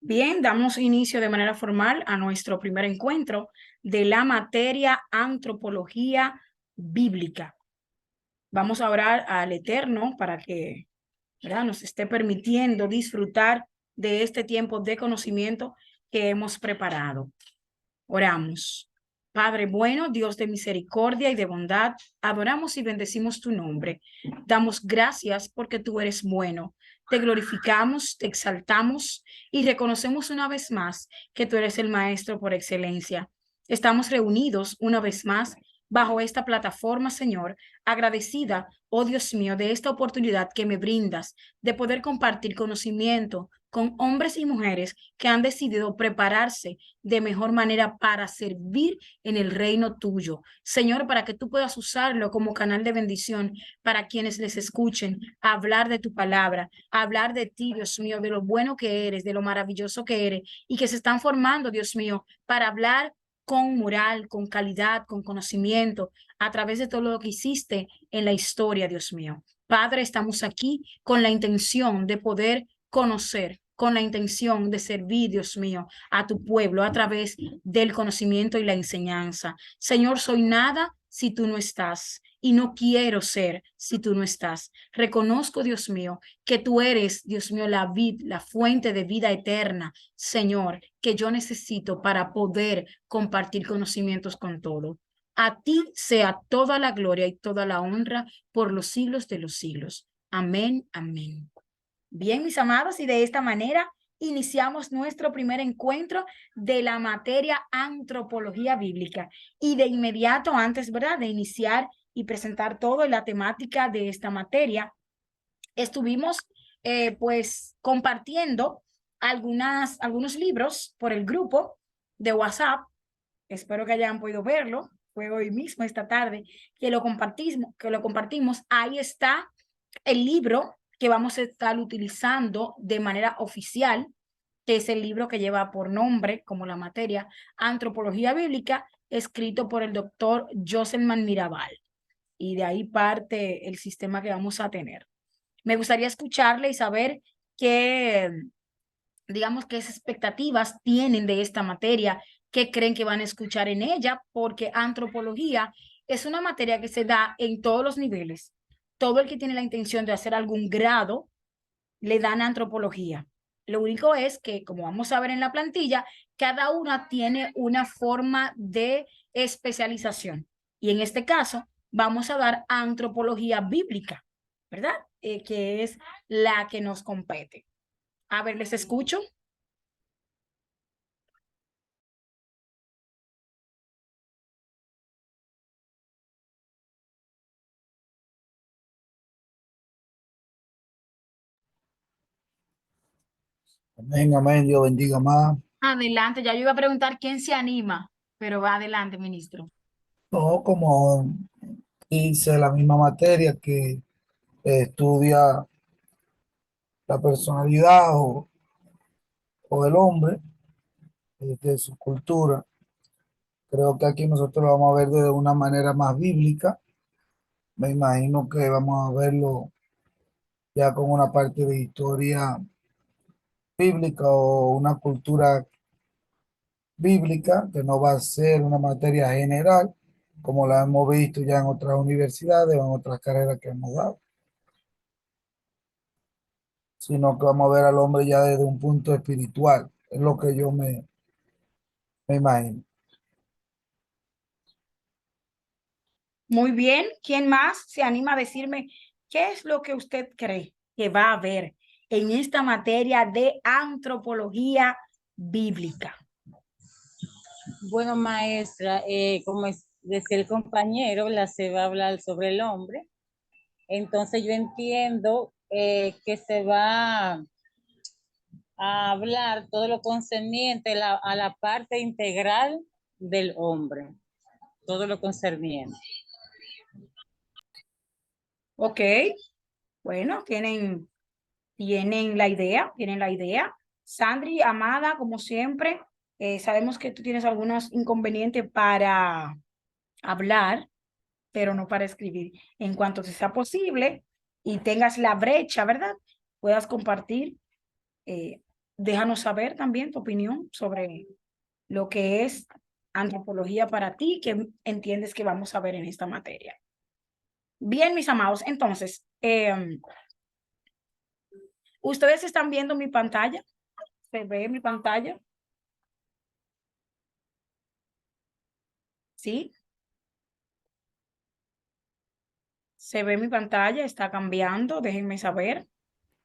Bien, damos inicio de manera formal a nuestro primer encuentro de la materia antropología bíblica. Vamos a orar al Eterno para que, ¿verdad?, nos esté permitiendo disfrutar de este tiempo de conocimiento que hemos preparado. Oramos. Padre bueno, Dios de misericordia y de bondad, adoramos y bendecimos tu nombre. Damos gracias porque tú eres bueno. Te glorificamos, te exaltamos y reconocemos una vez más que tú eres el Maestro por excelencia. Estamos reunidos una vez más bajo esta plataforma, Señor, agradecida, oh Dios mío, de esta oportunidad que me brindas de poder compartir conocimiento con hombres y mujeres que han decidido prepararse de mejor manera para servir en el reino tuyo. Señor, para que tú puedas usarlo como canal de bendición para quienes les escuchen, hablar de tu palabra, hablar de ti, Dios mío, de lo bueno que eres, de lo maravilloso que eres y que se están formando, Dios mío, para hablar con moral, con calidad, con conocimiento, a través de todo lo que hiciste en la historia, Dios mío. Padre, estamos aquí con la intención de poder conocer, con la intención de servir, Dios mío, a tu pueblo a través del conocimiento y la enseñanza. Señor, soy nada si tú no estás y no quiero ser si tú no estás. Reconozco, Dios mío, que tú eres, Dios mío, la vid, la fuente de vida eterna, Señor, que yo necesito para poder compartir conocimientos con todo. A ti sea toda la gloria y toda la honra por los siglos de los siglos. Amén, amén. Bien, mis amados, y de esta manera iniciamos nuestro primer encuentro de la materia antropología bíblica. Y de inmediato, antes, ¿verdad?, de iniciar y presentar todo la temática de esta materia, estuvimos pues compartiendo algunos libros por el grupo de WhatsApp. Espero que hayan podido verlo. Fue hoy mismo, esta tarde, que lo compartimos. Ahí está el libro que vamos a estar utilizando de manera oficial, que es el libro que lleva por nombre, como la materia, Antropología Bíblica, escrito por el doctor Joselman Mirabal. Y de ahí parte el sistema que vamos a tener. Me gustaría escucharle y saber qué, digamos, qué expectativas tienen de esta materia, qué creen que van a escuchar en ella, porque antropología es una materia que se da en todos los niveles. Todo el que tiene la intención de hacer algún grado le dan antropología. Lo único es que, como vamos a ver en la plantilla, cada una tiene una forma de especialización. Y en este caso, vamos a dar antropología bíblica, ¿verdad? Que es la que nos compete. A ver, les escucho. Amén, amén, Dios bendiga más. Adelante, ya yo iba a preguntar quién se anima, pero va adelante, ministro. No, como dice la misma materia que estudia la personalidad o el hombre, de su cultura. Creo que aquí nosotros lo vamos a ver de una manera más bíblica. Me imagino que vamos a verlo ya con una parte de historia bíblica o una cultura bíblica, que no va a ser una materia general, como la hemos visto ya en otras universidades o en otras carreras que hemos dado, sino que vamos a ver al hombre ya desde un punto espiritual. Es lo que yo me imagino. Muy bien, ¿quién más se anima a decirme qué es lo que usted cree que va a haber en esta materia de antropología bíblica? Bueno, maestra, decía el compañero, se va a hablar sobre el hombre. Entonces yo entiendo que se va a hablar todo lo concerniente a la parte integral del hombre, todo lo concerniente. Ok, bueno, tienen la idea. Sandri, amada, como siempre, sabemos que tú tienes algunos inconvenientes para hablar, pero no para escribir. En cuanto te sea posible y tengas la brecha, ¿verdad?, puedas compartir. eh, déjanos saber también tu opinión sobre lo que es antropología para ti, que entiendes que vamos a ver en esta materia. Bien, mis amados, entonces, ¿ustedes están viendo mi pantalla? ¿Se ve mi pantalla? ¿Sí? ¿Se ve mi pantalla? ¿Está cambiando? Déjenme saber.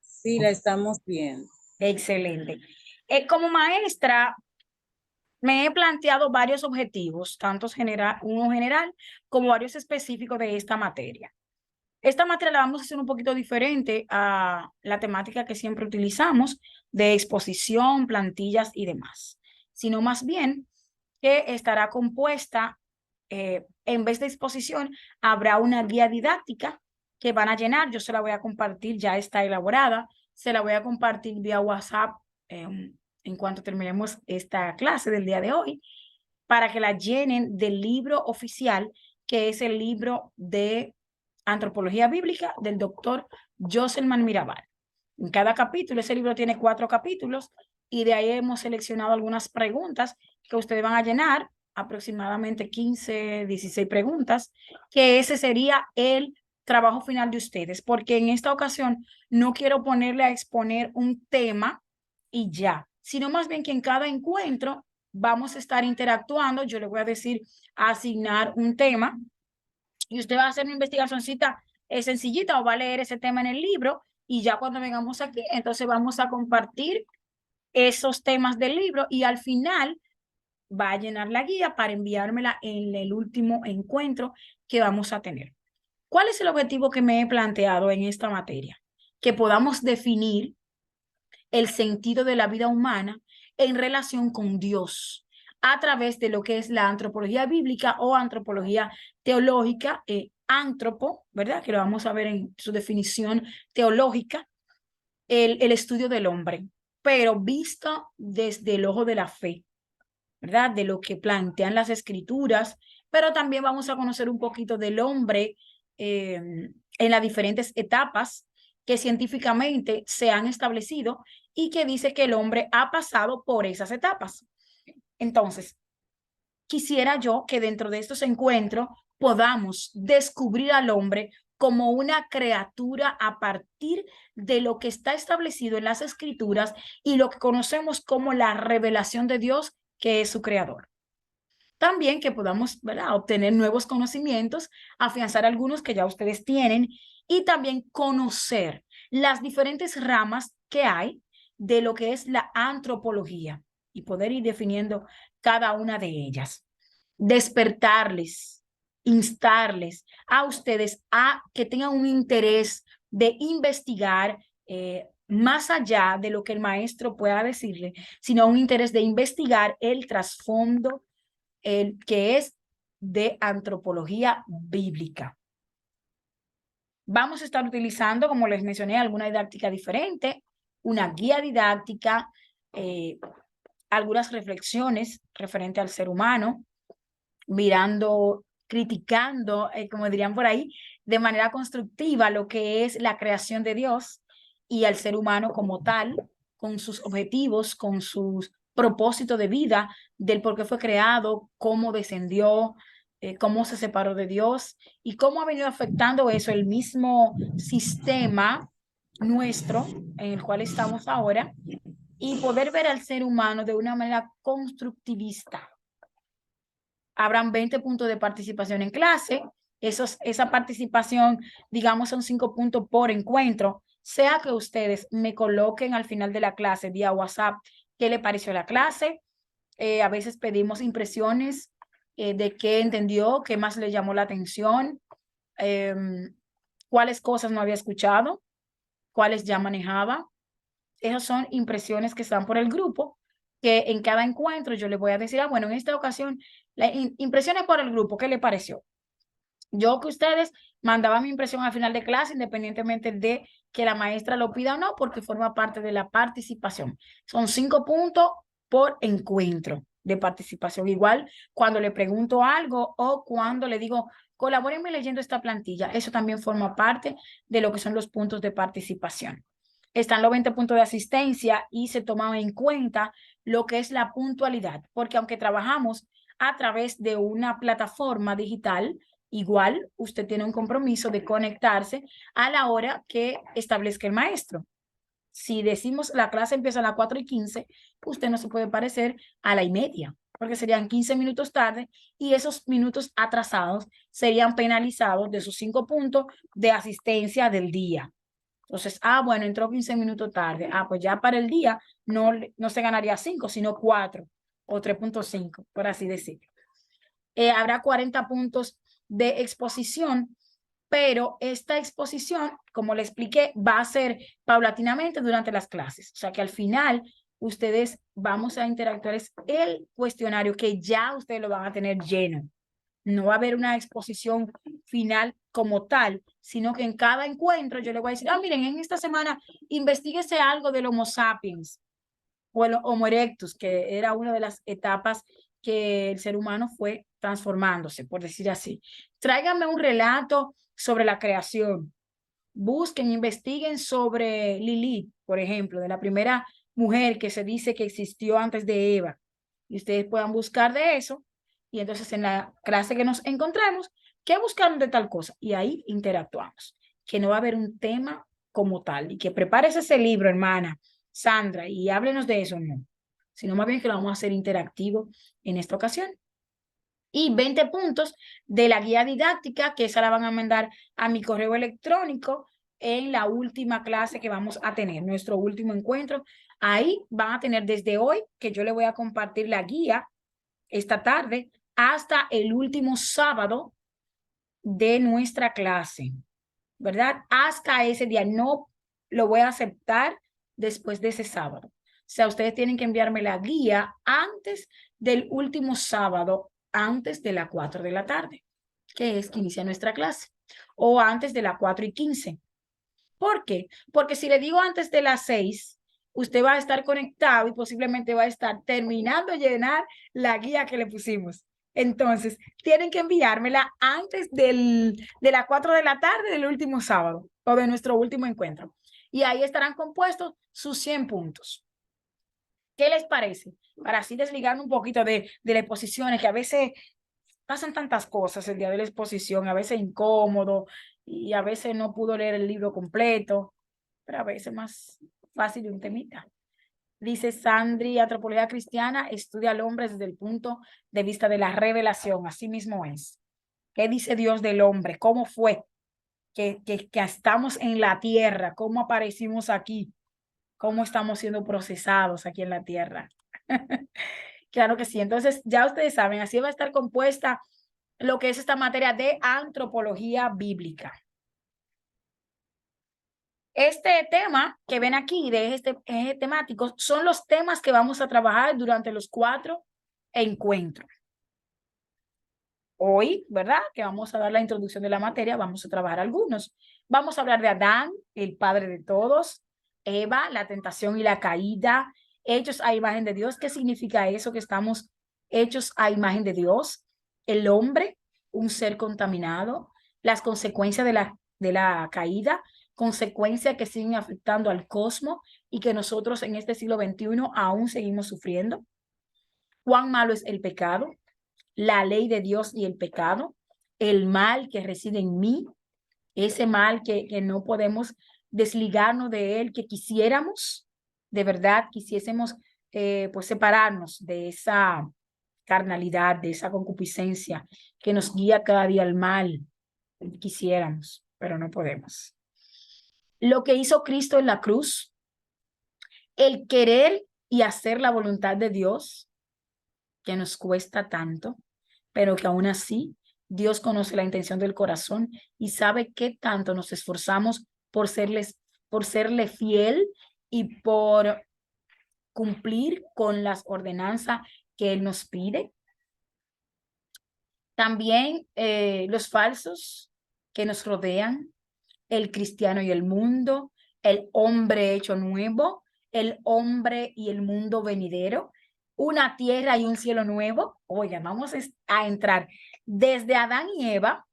Sí, la estamos viendo. Excelente. Como maestra, me he planteado varios objetivos, tanto uno general como varios específicos de esta materia. Esta materia la vamos a hacer un poquito diferente a la temática que siempre utilizamos de exposición, plantillas y demás, sino más bien que estará compuesta, en vez de exposición, habrá una guía didáctica que van a llenar. Yo se la voy a compartir, ya está elaborada, se la voy a compartir vía WhatsApp en cuanto terminemos esta clase del día de hoy, para que la llenen del libro oficial, que es el libro de Antropología Bíblica del doctor Joselman Mirabal. En cada capítulo, ese libro tiene 4 capítulos, y de ahí hemos seleccionado algunas preguntas que ustedes van a llenar, aproximadamente 15, 16 preguntas, que ese sería el trabajo final de ustedes, porque en esta ocasión no quiero ponerle a exponer un tema y ya, sino más bien que en cada encuentro vamos a estar interactuando. Yo le voy a decir a asignar un tema y usted va a hacer una investigacióncita sencillita, o va a leer ese tema en el libro, y ya cuando vengamos aquí, entonces vamos a compartir esos temas del libro, y al final va a llenar la guía para enviármela en el último encuentro que vamos a tener. ¿Cuál es el objetivo que me he planteado en esta materia? Que podamos definir el sentido de la vida humana en relación con Dios a través de lo que es la antropología bíblica o antropología teológica, antropo, ¿verdad? Que lo vamos a ver en su definición teológica, el estudio del hombre, pero visto desde el ojo de la fe, ¿verdad? De lo que plantean las escrituras, pero también vamos a conocer un poquito del hombre en las diferentes etapas que científicamente se han establecido y que dice que el hombre ha pasado por esas etapas. Entonces, quisiera yo que dentro de estos encuentros podamos descubrir al hombre como una criatura a partir de lo que está establecido en las escrituras y lo que conocemos como la revelación de Dios, que es su creador. También que podamos, ¿verdad?, obtener nuevos conocimientos, afianzar algunos que ya ustedes tienen, y también conocer las diferentes ramas que hay de lo que es la antropología y poder ir definiendo cada una de ellas. Despertarles, instarles a ustedes a que tengan un interés de investigar, más allá de lo que el maestro pueda decirle, sino un interés de investigar el trasfondo, el que es de antropología bíblica. Vamos a estar utilizando, como les mencioné, alguna didáctica diferente, una guía didáctica, algunas reflexiones referente al ser humano, mirando, criticando, como dirían por ahí, de manera constructiva lo que es la creación de Dios y al ser humano como tal, con sus objetivos, con sus propósitos de vida, del por qué fue creado, cómo descendió, cómo se separó de Dios y cómo ha venido afectando eso el mismo sistema nuestro en el cual estamos ahora, y poder ver al ser humano de una manera constructivista. Habrán 20 puntos de participación en clase. Esa participación, digamos, son 5 puntos por encuentro. Sea que ustedes me coloquen al final de la clase vía WhatsApp qué le pareció la clase. A veces pedimos impresiones de qué entendió, qué más le llamó la atención, cuáles cosas no había escuchado, cuáles ya manejaba. Esas son impresiones que están por el grupo, que en cada encuentro yo les voy a decir, bueno, en esta ocasión, impresiones por el grupo, ¿qué le pareció? Yo que ustedes mandaban mi impresión al final de clase, independientemente de que la maestra lo pida o no, porque forma parte de la participación. Son 5 puntos por encuentro de participación. Igual cuando le pregunto algo o cuando le digo, colabórenme leyendo esta plantilla, eso también forma parte de lo que son los puntos de participación. están los 20 puntos de asistencia y se toma en cuenta lo que es la puntualidad, porque aunque trabajamos a través de una plataforma digital, igual usted tiene un compromiso de conectarse a la hora que establezca el maestro. Si decimos la clase empieza a las 4:15, usted no se puede parecer a la 1:30, porque serían 15 minutos tarde y esos minutos atrasados serían penalizados de sus 5 puntos de asistencia del día. Entonces, bueno, entró 15 minutos tarde. Pues ya para el día no se ganaría 5, sino 4 o 3.5, por así decirlo. Habrá 40 puntos de exposición, pero esta exposición, como le expliqué, va a ser paulatinamente durante las clases. O sea que al final ustedes vamos a interactuar, es el cuestionario que ya ustedes lo van a tener lleno. No va a haber una exposición final como tal, sino que en cada encuentro yo le voy a decir, miren, en esta semana investíguese algo del Homo sapiens o el Homo erectus, que era una de las etapas que el ser humano fue transformándose, por decir así. Tráiganme un relato sobre la creación. Busquen, investiguen sobre Lilith, por ejemplo, de la primera mujer que se dice que existió antes de Eva. Y ustedes puedan buscar de eso. Y entonces en la clase que nos encontremos, ¿qué buscaron de tal cosa? Y ahí interactuamos. Que no va a haber un tema como tal. Y que prepares ese libro, hermana Sandra, y háblenos de eso, no. Sino más bien que lo vamos a hacer interactivo en esta ocasión. Y 20 puntos de la guía didáctica, que esa la van a mandar a mi correo electrónico en la última clase que vamos a tener, nuestro último encuentro. Ahí van a tener desde hoy, que yo le voy a compartir la guía esta tarde, hasta el último sábado de nuestra clase, ¿verdad? Hasta ese día. No lo voy a aceptar después de ese sábado. O sea, ustedes tienen que enviarme la guía antes del último sábado, antes de las 4 de la tarde, que es que inicia nuestra clase, o antes de las 4:15. ¿Por qué? Porque si le digo antes de las 6, usted va a estar conectado y posiblemente va a estar terminando de llenar la guía que le pusimos. Entonces, tienen que enviármela antes de las 4 de la tarde del último sábado o de nuestro último encuentro. Y ahí estarán compuestos sus 100 puntos. ¿Qué les parece? Para así desligarme un poquito de las exposiciones, que a veces pasan tantas cosas el día de la exposición, a veces incómodo y a veces no pudo leer el libro completo, pero a veces más fácil de un temita. Dice Sandri, antropología cristiana estudia al hombre desde el punto de vista de la revelación, así mismo es. ¿Qué dice Dios del hombre? ¿Cómo fue que estamos en la tierra? ¿Cómo aparecimos aquí? ¿Cómo estamos siendo procesados aquí en la tierra? Claro que sí. Entonces, ya ustedes saben, así va a estar compuesta lo que es esta materia de antropología bíblica. Este tema que ven aquí de este eje temático son los temas que vamos a trabajar durante los 4 encuentros. Hoy, ¿verdad? Que vamos a dar la introducción de la materia, vamos a trabajar algunos. Vamos a hablar de Adán, el padre de todos, Eva, la tentación y la caída, hechos a imagen de Dios. ¿Qué significa eso? Que estamos hechos a imagen de Dios. El hombre, un ser contaminado, las consecuencias de la caída, consecuencias que siguen afectando al cosmos y que nosotros en este siglo XXI aún seguimos sufriendo. ¿Cuán malo es el pecado? La ley de Dios y el pecado, el mal que reside en mí, ese mal que no podemos desligarnos de él, que quisiéramos, de verdad, quisiésemos pues separarnos de esa carnalidad, de esa concupiscencia que nos guía cada día al mal. Quisiéramos, pero no podemos. Lo que hizo Cristo en la cruz, el querer y hacer la voluntad de Dios, que nos cuesta tanto, pero que aún así Dios conoce la intención del corazón y sabe qué tanto nos esforzamos por serle fiel y por cumplir con las ordenanzas que Él nos pide. También los falsos que nos rodean, el cristiano y el mundo, el hombre hecho nuevo, el hombre y el mundo venidero, una tierra y un cielo nuevo. Oigan, vamos a entrar desde Adán y Eva,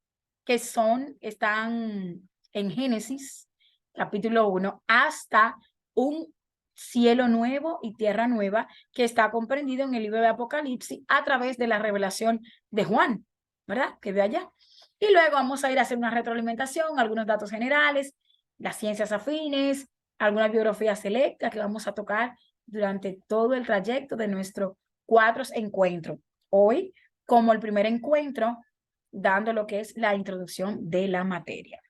que están en Génesis, capítulo 1, hasta un cielo nuevo y tierra nueva que está comprendido en el libro de Apocalipsis a través de la revelación de Juan, ¿verdad? Que de allá. Y luego vamos a ir a hacer una retroalimentación, algunos datos generales, las ciencias afines, algunas biografías selectas que vamos a tocar durante todo el trayecto de nuestro 4 encuentro. Hoy, como el primer encuentro, dando lo que es la introducción de la materia.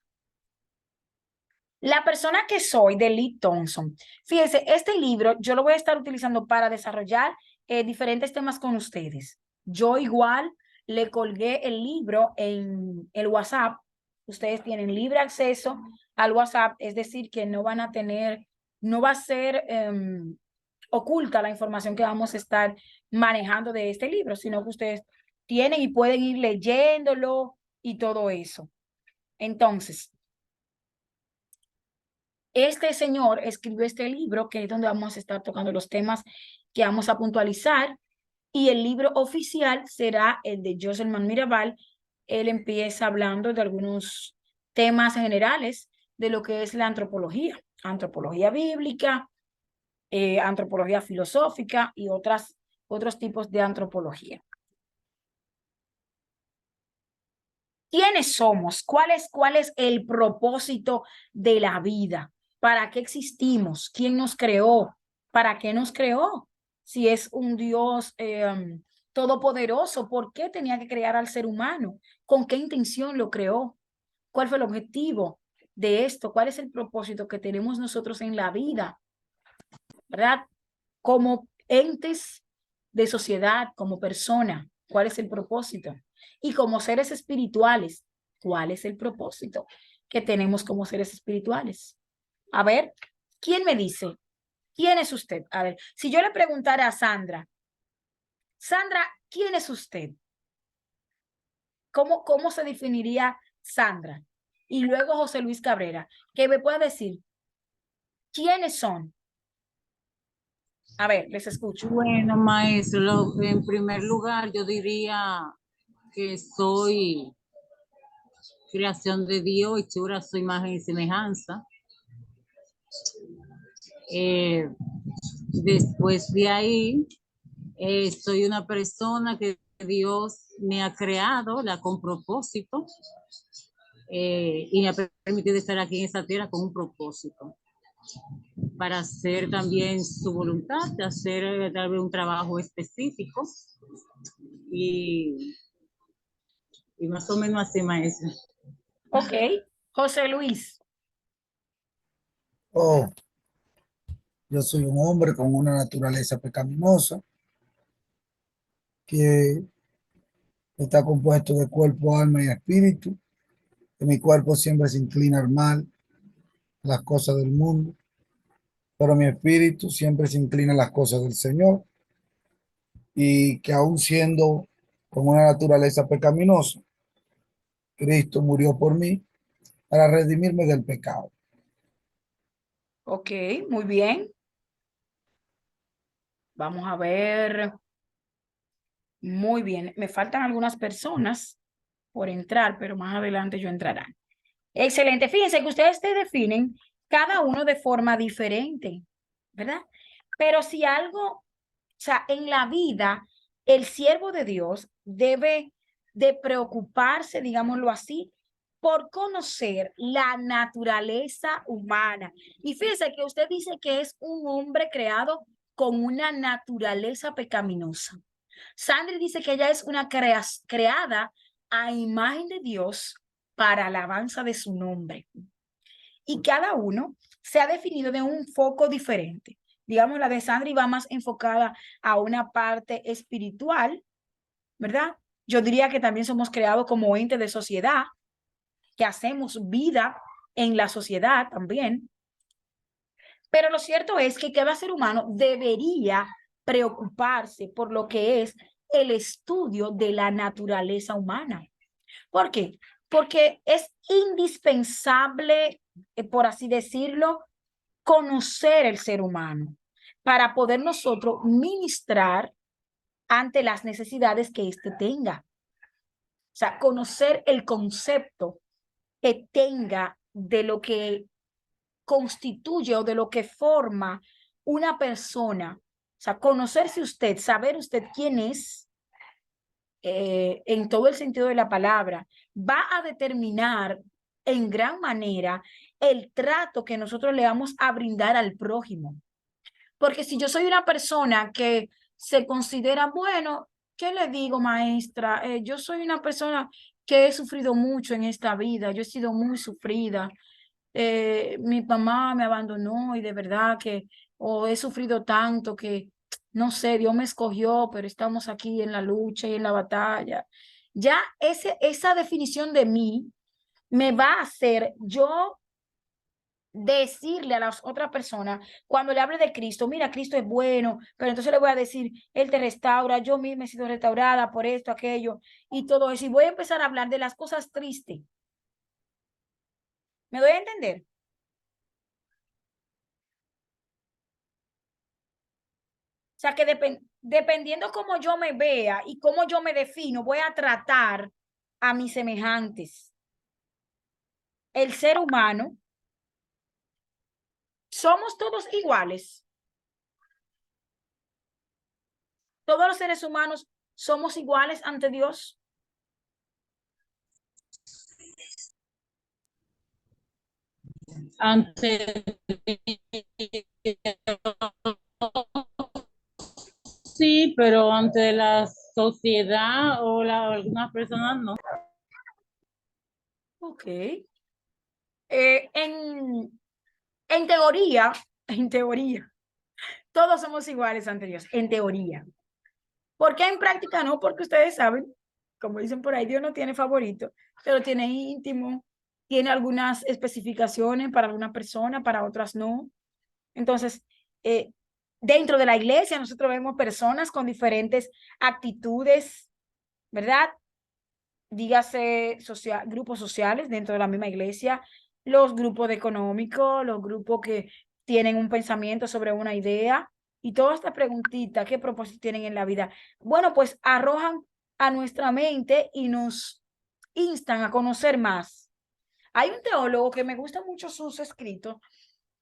La persona que soy de Lee Thompson. Fíjense, este libro yo lo voy a estar utilizando para desarrollar diferentes temas con ustedes. Yo igual le colgué el libro en el WhatsApp. Ustedes tienen libre acceso al WhatsApp, es decir, que no van a tener, no va a ser oculta la información que vamos a estar manejando de este libro, sino que ustedes tienen y pueden ir leyéndolo y todo eso. Entonces, este señor escribió este libro, que es donde vamos a estar tocando los temas que vamos a puntualizar, y el libro oficial será el de Joselman Mirabal. Él empieza hablando de algunos temas generales de lo que es la antropología, antropología bíblica, antropología filosófica y otros tipos de antropología. ¿Quiénes somos? ¿Cuál es el propósito de la vida? ¿Para qué existimos? ¿Quién nos creó? ¿Para qué nos creó? Si es un Dios todopoderoso, ¿por qué tenía que crear al ser humano? ¿Con qué intención lo creó? ¿Cuál fue el objetivo de esto? ¿Cuál es el propósito que tenemos nosotros en la vida? ¿Verdad? Como entes de sociedad, como persona, ¿cuál es el propósito? Y como seres espirituales, ¿cuál es el propósito que tenemos como seres espirituales? A ver, ¿quién me dice? ¿Quién es usted? A ver, si yo le preguntara a Sandra, Sandra, ¿quién es usted? ¿Cómo se definiría Sandra? Y luego José Luis Cabrera, que me pueda decir, ¿quiénes son? A ver, les escucho. Bueno, maestro, en primer lugar yo diría que soy creación de Dios, hechura a su imagen y semejanza. Después de ahí, soy una persona que Dios me ha creado, la con propósito, y me ha permitido estar aquí en esta tierra con un propósito, para hacer también su voluntad, de hacer tal vez un trabajo específico, y, y más o menos así, maestra. Ok, José Luis. Oh, yo soy un hombre con una naturaleza pecaminosa que está compuesto de cuerpo, alma y espíritu. Que mi cuerpo siempre se inclina al mal, a las cosas del mundo, pero mi espíritu siempre se inclina a las cosas del Señor, y que aún siendo con una naturaleza pecaminosa, Cristo murió por mí para redimirme del pecado. Ok, muy bien. Vamos a ver. Muy bien. Me faltan algunas personas por entrar, pero más adelante yo entrarán. Excelente. Fíjense que ustedes se definen cada uno de forma diferente, ¿verdad? Pero si algo, o sea, en la vida, el siervo de Dios debe de preocuparse, digámoslo así, por conocer la naturaleza humana. Y fíjense que usted dice que es un hombre creado con una naturaleza pecaminosa. Sandra dice que ella es una creada a imagen de Dios para alabanza de su nombre. Y cada uno se ha definido de un foco diferente. Digamos, la de Sandra va más enfocada a una parte espiritual, ¿verdad? Yo diría que también somos creados como entes de sociedad, que hacemos vida en la sociedad también. Pero lo cierto es que cada ser humano debería preocuparse por lo que es el estudio de la naturaleza humana. ¿Por qué? Porque es indispensable, por así decirlo, conocer el ser humano para poder nosotros ministrar ante las necesidades que éste tenga. O sea, conocer el concepto que tenga de lo que constituye o de lo que forma una persona. O sea, conocerse usted, saber usted quién es, en todo el sentido de la palabra, va a determinar en gran manera el trato que nosotros le vamos a brindar al prójimo. Porque si yo soy una persona que se considera, bueno, ¿qué le digo, maestra? Yo soy una persona que he sufrido mucho en esta vida, yo he sido muy sufrida. Mi mamá me abandonó y de verdad que, o he sufrido tanto que, no sé, Dios me escogió, pero estamos aquí en la lucha y en la batalla. Ya esa definición de mí me va a hacer yo decirle a las otras personas, cuando le hable de Cristo, mira, Cristo es bueno, pero entonces le voy a decir, Él te restaura, yo misma he sido restaurada por esto, aquello y todo eso. Y voy a empezar a hablar de las cosas tristes. ¿Me doy a entender? O sea, que dependiendo cómo yo me vea y cómo yo me defino, voy a tratar a mis semejantes. El ser humano, somos todos iguales. Todos los seres humanos somos iguales ante Dios. Ante sí, pero ante la sociedad o algunas personas no. Ok. Eh, en, en teoría, en teoría, todos somos iguales ante Dios, en teoría. ¿Por qué en práctica no? Porque ustedes saben, como dicen por ahí, Dios no tiene favorito, pero tiene íntimo, tiene algunas especificaciones para alguna persona, para otras no. Entonces, eh, dentro de la iglesia nosotros vemos personas con diferentes actitudes, ¿verdad? Dígase grupos sociales dentro de la misma iglesia, los grupos económicos, los grupos que tienen un pensamiento sobre una idea y toda esta preguntita, ¿qué propósito tienen en la vida? Bueno, pues arrojan a nuestra mente y nos instan a conocer más. Hay un teólogo que me gusta mucho sus escritos,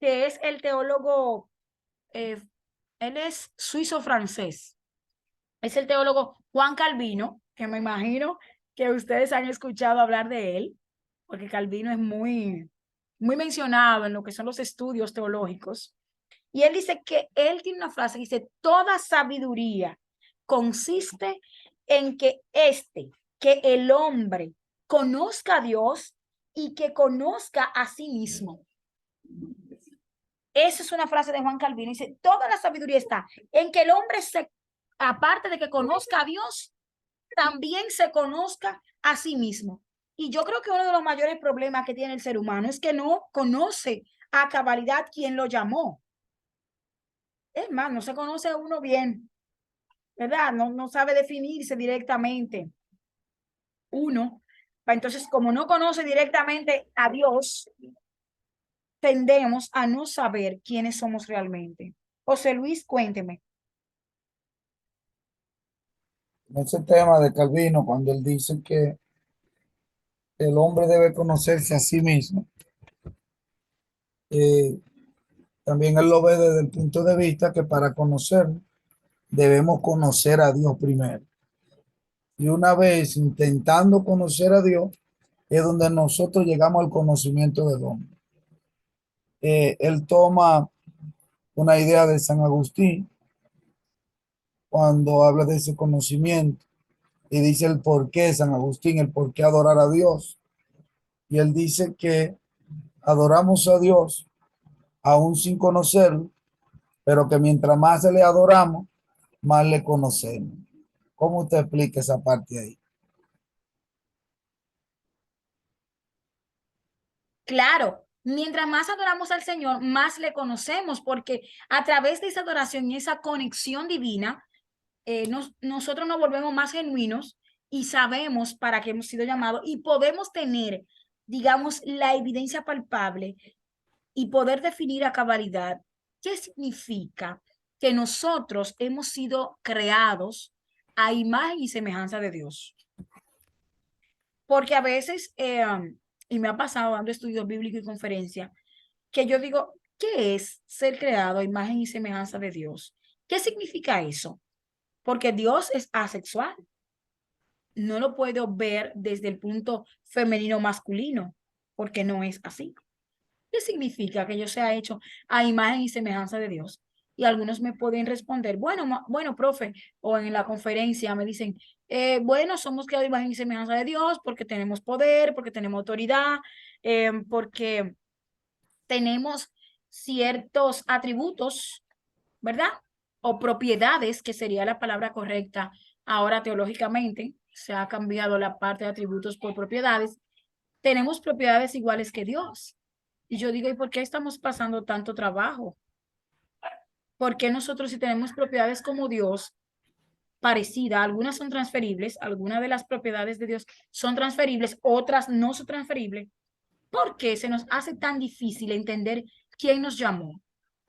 que es el teólogo, eh, él es suizo-francés, es el teólogo Juan Calvino, que me imagino que ustedes han escuchado hablar de él, porque Calvino es muy mencionado en lo que son los estudios teológicos. Y él dice que él tiene una frase que dice, toda sabiduría consiste en que el hombre conozca a Dios y que conozca a sí mismo. Esa es una frase de Juan Calvino. Dice, toda la sabiduría está en que el hombre aparte de que conozca a Dios, también se conozca a sí mismo. Y yo creo que uno de los mayores problemas que tiene el ser humano es que no conoce a cabalidad quién lo llamó. Es más, no se conoce a uno bien, ¿verdad? No sabe definirse directamente uno. Entonces, como no conoce directamente a Dios, tendemos a no saber quiénes somos realmente. José Luis, cuénteme. Ese tema de Calvino, cuando él dice que el hombre debe conocerse a sí mismo, eh, también él lo ve desde el punto de vista que para conocerlo debemos conocer a Dios primero. Y una vez intentando conocer a Dios, es donde nosotros llegamos al conocimiento del hombre. Él toma una idea de San Agustín cuando habla de ese conocimiento y dice el por qué San Agustín, el por qué adorar a Dios. Y él dice que adoramos a Dios aún sin conocerlo, pero que mientras más le adoramos, más le conocemos. ¿Cómo usted explica esa parte ahí? Claro, mientras más adoramos al Señor, más le conocemos, porque a través de esa adoración y esa conexión divina, nosotros nos volvemos más genuinos y sabemos para qué hemos sido llamados y podemos tener, digamos, la evidencia palpable y poder definir a cabalidad qué significa que nosotros hemos sido creados a imagen y semejanza de Dios. Porque a veces, y me ha pasado dando estudios bíblicos y conferencias, que yo digo, ¿qué es ser creado a imagen y semejanza de Dios? ¿Qué significa eso? Porque Dios es asexual. No lo puedo ver desde el punto femenino masculino, porque no es así. ¿Qué significa que yo sea hecho a imagen y semejanza de Dios? Y algunos me pueden responder, bueno, bueno, profe, o en la conferencia me dicen, bueno, somos creados a imagen y semejanza de Dios porque tenemos poder, porque tenemos autoridad, porque tenemos ciertos atributos, ¿verdad? O propiedades, que sería la palabra correcta ahora teológicamente. Se ha cambiado la parte de atributos por propiedades. Tenemos propiedades iguales que Dios. Y yo digo, ¿y por qué estamos pasando tanto trabajo? ¿Por qué nosotros, si tenemos propiedades como Dios, parecidas, algunas son transferibles, algunas de las propiedades de Dios son transferibles, otras no son transferibles? ¿Por qué se nos hace tan difícil entender quién nos llamó?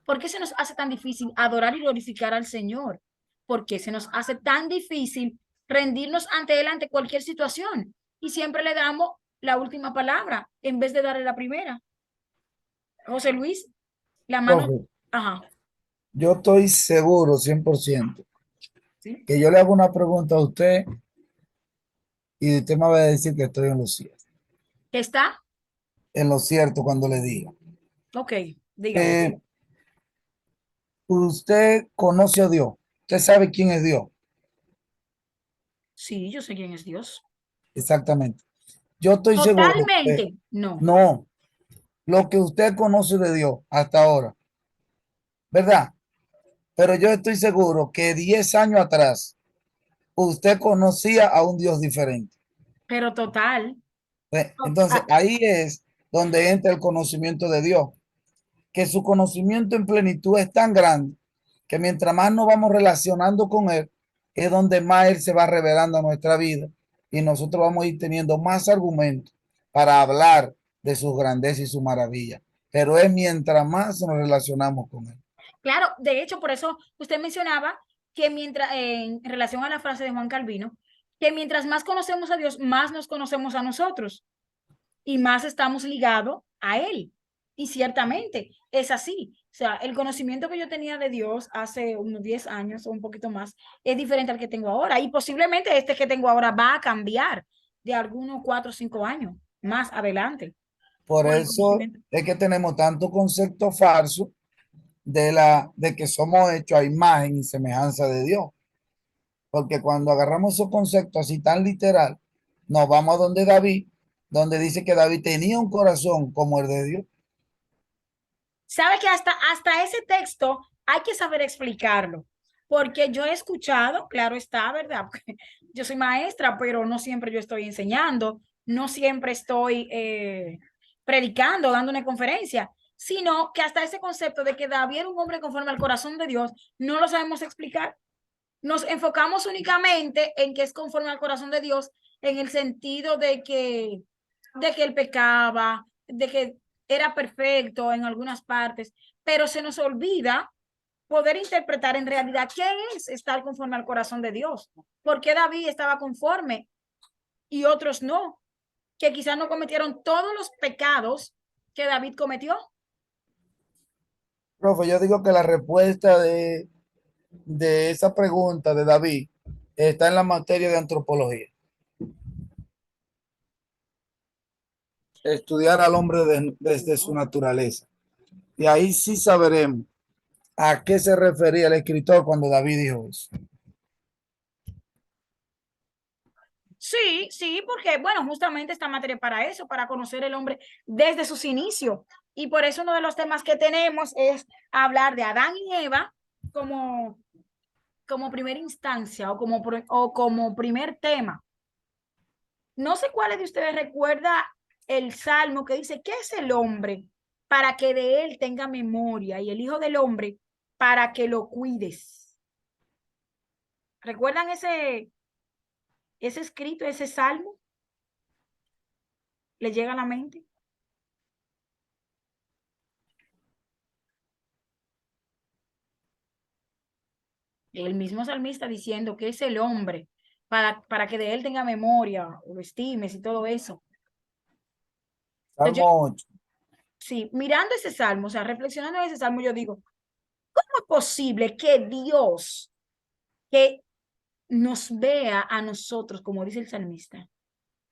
¿Por qué se nos hace tan difícil adorar y glorificar al Señor? ¿Por qué se nos hace tan difícil rendirnos ante Él ante cualquier situación? Y siempre le damos la última palabra en vez de darle la primera. José Luis, la mano. Profe, Ajá. yo estoy seguro 100% ¿Sí? que yo le hago una pregunta a usted y usted me va a decir que estoy ¿Está? en lo cierto cuando le diga. Ok, dígame. Eh, Usted conoce a Dios, usted sabe quién es Dios, Sí, yo sé quién es Dios. exactamente. Yo estoy seguro que Totalmente, no. no, lo que usted conoce de Dios hasta ahora, ¿verdad? Pero yo estoy seguro que 10 años atrás usted conocía a un Dios diferente. Pero total. Entonces ahí es donde entra el conocimiento de Dios, que su conocimiento en plenitud es tan grande que mientras más nos vamos relacionando con Él, es donde más Él se va revelando a nuestra vida y nosotros vamos a ir teniendo más argumentos para hablar de sus grandezas y su maravilla. Pero es mientras más nos relacionamos con Él. Claro, de hecho, por eso usted mencionaba que mientras, en relación a la frase de Juan Calvino, que mientras más conocemos a Dios, más nos conocemos a nosotros y más estamos ligados a Él. Y ciertamente es así. O sea, el conocimiento que yo tenía de Dios hace unos 10 años o un poquito más es diferente al que tengo ahora. Y posiblemente este que tengo ahora va a cambiar de algunos 4 o 5 años más adelante Por por el eso conocimiento. es que tenemos tanto concepto falso de que somos hechos a imagen y semejanza de Dios. Porque cuando agarramos esos conceptos así tan literal, nos vamos a donde David, donde dice que David tenía un corazón como el de Dios. Sabe que hasta ese texto hay que saber explicarlo, porque yo he escuchado, claro está, ¿verdad? Porque yo soy maestra, pero no siempre yo estoy enseñando, no siempre estoy predicando, dando una conferencia, sino que hasta ese concepto de que David era un hombre conforme al corazón de Dios, no lo sabemos explicar. Nos enfocamos únicamente en que es conforme al corazón de Dios, en el sentido de que él pecaba, de que era perfecto en algunas partes, pero se nos olvida poder interpretar en realidad qué es estar conforme al corazón de Dios. ¿Por qué David estaba conforme y otros no? Que quizás no cometieron todos los pecados que David cometió. Profe, yo digo que la respuesta de esa pregunta de David está en la materia de antropología. Estudiar al hombre desde su naturaleza. Y ahí sí sabremos a qué se refería el escritor cuando David dijo eso. Sí, sí, porque, bueno, justamente esta materia para eso, para conocer el hombre desde sus inicios. Y por eso uno de los temas que tenemos es hablar de Adán y Eva como, como primera instancia o como primer tema. No sé cuáles de ustedes recuerda el salmo que dice, ¿qué es el hombre para que de él tenga memoria y el hijo del hombre para que lo cuides? ¿Recuerdan ese escrito, ese salmo? ¿Le llega a la mente? El mismo salmista diciendo que es el hombre para que de él tenga memoria o lo estimes y todo eso. Entonces, Salmo 8. sí, mirando ese salmo, o sea, reflexionando en ese salmo, yo digo, ¿cómo es posible que Dios, que nos vea a nosotros, como dice el salmista,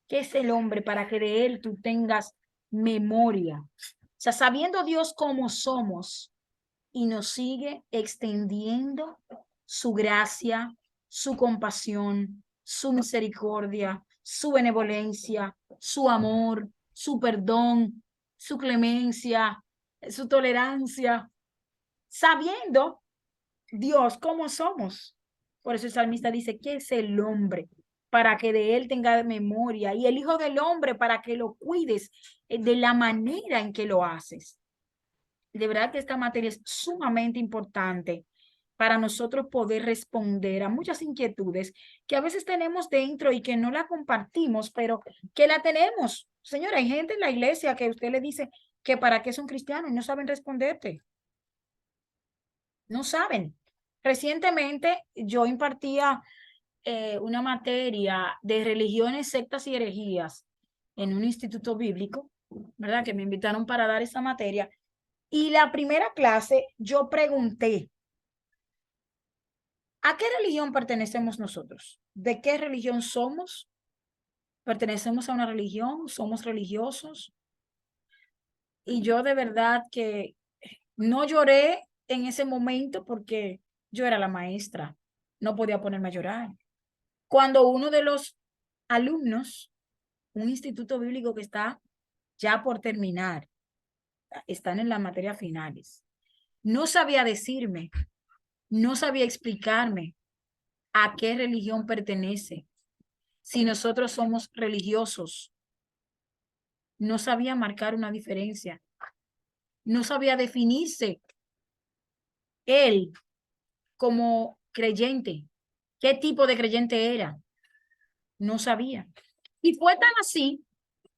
que es el hombre para que de él tú tengas memoria? O sea, sabiendo Dios cómo somos y nos sigue extendiendo su gracia, su compasión, su misericordia, su benevolencia, su amor, su perdón, su clemencia, su tolerancia, sabiendo Dios cómo somos. Por eso el salmista dice, ¿qué es el hombre? Para que de él tenga memoria, y el Hijo del Hombre para que lo cuides de la manera en que lo haces. De verdad que esta materia es sumamente importante para nosotros poder responder a muchas inquietudes que a veces tenemos dentro y que no la compartimos, pero que la tenemos. Señora, hay gente en la iglesia que usted le dice que para qué son cristianos y no saben responderte. No saben. Recientemente yo impartía una materia de religiones, sectas y herejías en un instituto bíblico, ¿verdad? Que me invitaron para dar esa materia. Y la primera clase yo pregunté, ¿a qué religión pertenecemos nosotros? ¿De qué religión somos? ¿Pertenecemos a una religión? ¿Somos religiosos? Y yo de verdad que no lloré en ese momento porque yo era la maestra, no podía ponerme a llorar. Cuando uno de los alumnos, un instituto bíblico que está ya por terminar, están en las materias finales, no sabía decirme, no sabía explicarme a qué religión pertenece, si nosotros somos religiosos, no sabía marcar una diferencia, no sabía definirse él como creyente, qué tipo de creyente era, no sabía. Y fue tan así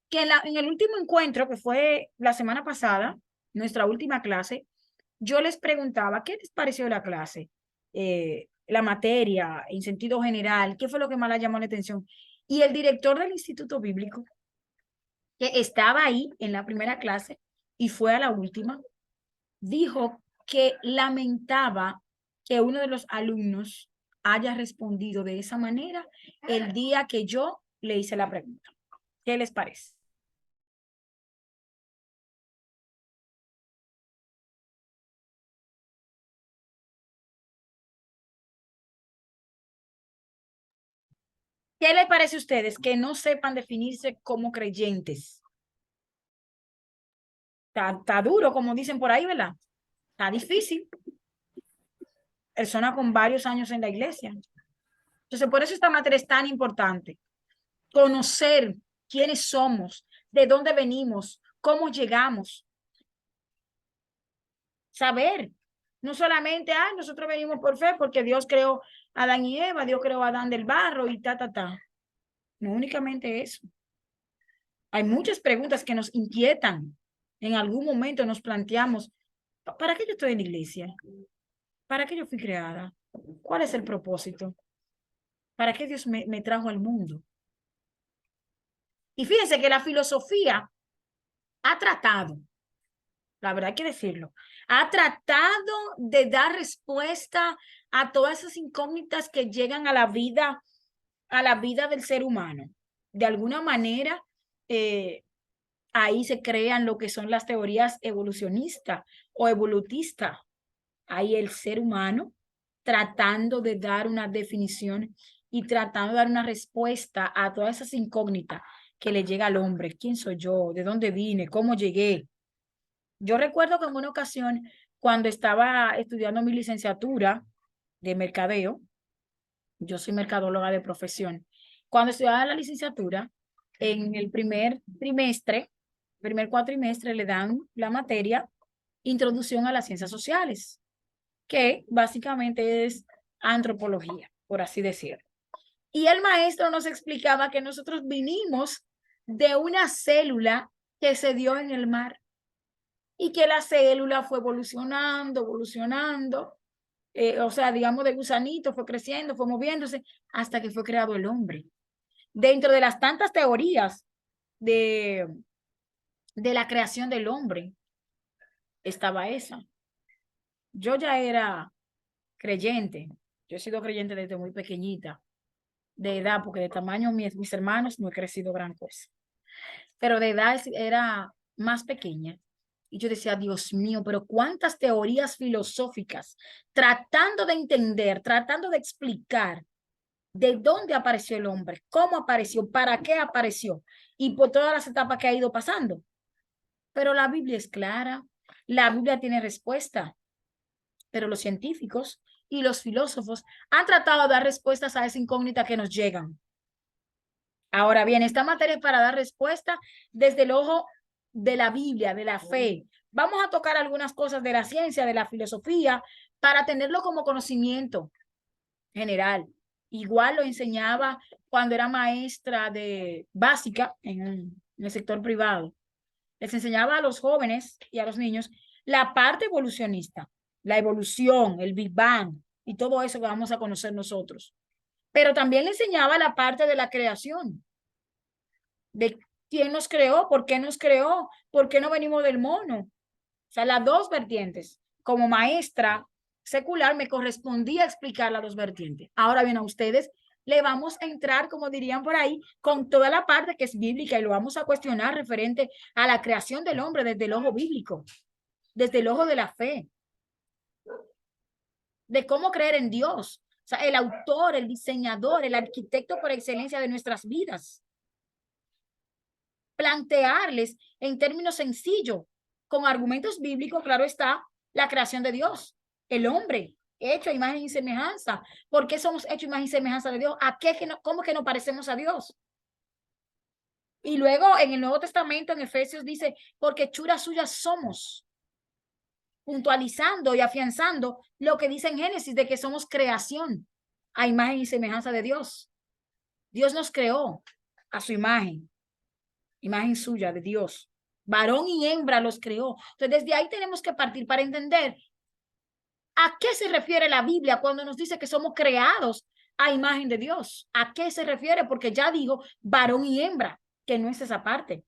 que en el último encuentro, que fue la semana pasada, nuestra última clase, yo les preguntaba, ¿qué les pareció la clase? La materia, en sentido general, ¿qué fue lo que más les llamó la atención? Y el director del Instituto Bíblico, que estaba ahí en la primera clase y fue a la última, dijo que lamentaba que uno de los alumnos haya respondido de esa manera el día que yo le hice la pregunta. ¿Qué les parece? ¿Qué les parece a ustedes que no sepan definirse como creyentes? Está duro, como dicen por ahí, ¿verdad? Está difícil. Persona con varios años en la iglesia. Entonces, por eso esta materia es tan importante. Conocer quiénes somos, de dónde venimos, cómo llegamos. Saber. No solamente, nosotros venimos por fe porque Dios creó a Adán y Eva, Dios creó a Adán del barro y ta. No únicamente eso. Hay muchas preguntas que nos inquietan. En algún momento nos planteamos, ¿para qué yo estoy en la iglesia? ¿Para qué yo fui creada? ¿Cuál es el propósito? ¿Para qué Dios me trajo al mundo? Y fíjense que la filosofía ha tratado, la verdad hay que decirlo, ha tratado de dar respuesta a todas esas incógnitas que llegan a la vida del ser humano. De alguna manera, ahí se crean lo que son las teorías evolucionistas o evolutistas. Ahí el ser humano tratando de dar una definición y tratando de dar una respuesta a todas esas incógnitas que le llega al hombre. ¿Quién soy yo? ¿De dónde vine? ¿Cómo llegué? Yo recuerdo que en una ocasión, cuando estaba estudiando mi licenciatura de mercadeo, yo soy mercadóloga de profesión, cuando estudiaba la licenciatura, en el primer cuatrimestre, le dan la materia Introducción a las Ciencias Sociales, que básicamente es antropología, por así decirlo. Y el maestro nos explicaba que nosotros vinimos de una célula que se dio en el mar y que la célula fue evolucionando, o sea, digamos de gusanito, fue creciendo, fue moviéndose hasta que fue creado el hombre. Dentro de las tantas teorías de la creación del hombre, estaba esa. Yo ya era creyente. Yo he sido creyente desde muy pequeñita, de edad, porque de tamaño mis hermanos no he crecido gran cosa. Pero de edad era más pequeña. Y yo decía, Dios mío, pero cuántas teorías filosóficas tratando de entender, tratando de explicar de dónde apareció el hombre, cómo apareció, para qué apareció y por todas las etapas que ha ido pasando. Pero la Biblia es clara, la Biblia tiene respuesta, pero los científicos y los filósofos han tratado de dar respuestas a esa incógnita que nos llegan. Ahora bien, esta materia es para dar respuesta desde el ojo de la Biblia, de la fe. Vamos a tocar algunas cosas de la ciencia, de la filosofía, para tenerlo como conocimiento general. Igual lo enseñaba cuando era maestra de básica en el sector privado. Les enseñaba a los jóvenes y a los niños la parte evolucionista, la evolución, el Big Bang y todo eso que vamos a conocer nosotros. Pero también le enseñaba la parte de la creación, de quién nos creó, por qué no venimos del mono. O sea, las dos vertientes. Como maestra secular me correspondía explicar las dos vertientes. Ahora bien, a ustedes le vamos a entrar, como dirían por ahí, con toda la parte que es bíblica y lo vamos a cuestionar referente a la creación del hombre desde el ojo bíblico, desde el ojo de la fe, de cómo creer en Dios. O sea, el autor, el diseñador, el arquitecto por excelencia de nuestras vidas. Plantearles en términos sencillos, con argumentos bíblicos, claro está, la creación de Dios, el hombre, hecho a imagen y semejanza. ¿Por qué somos hechos a imagen y semejanza de Dios? ¿A qué cómo que nos parecemos a Dios? Y luego en el Nuevo Testamento, en Efesios, dice, porque hechura suya somos, puntualizando y afianzando lo que dice en Génesis, de que somos creación a imagen y semejanza de Dios. Dios nos creó a su imagen suya de Dios. Varón y hembra los creó. Entonces, desde ahí tenemos que partir para entender a qué se refiere la Biblia cuando nos dice que somos creados a imagen de Dios. ¿A qué se refiere? Porque ya digo varón y hembra, que no es esa parte.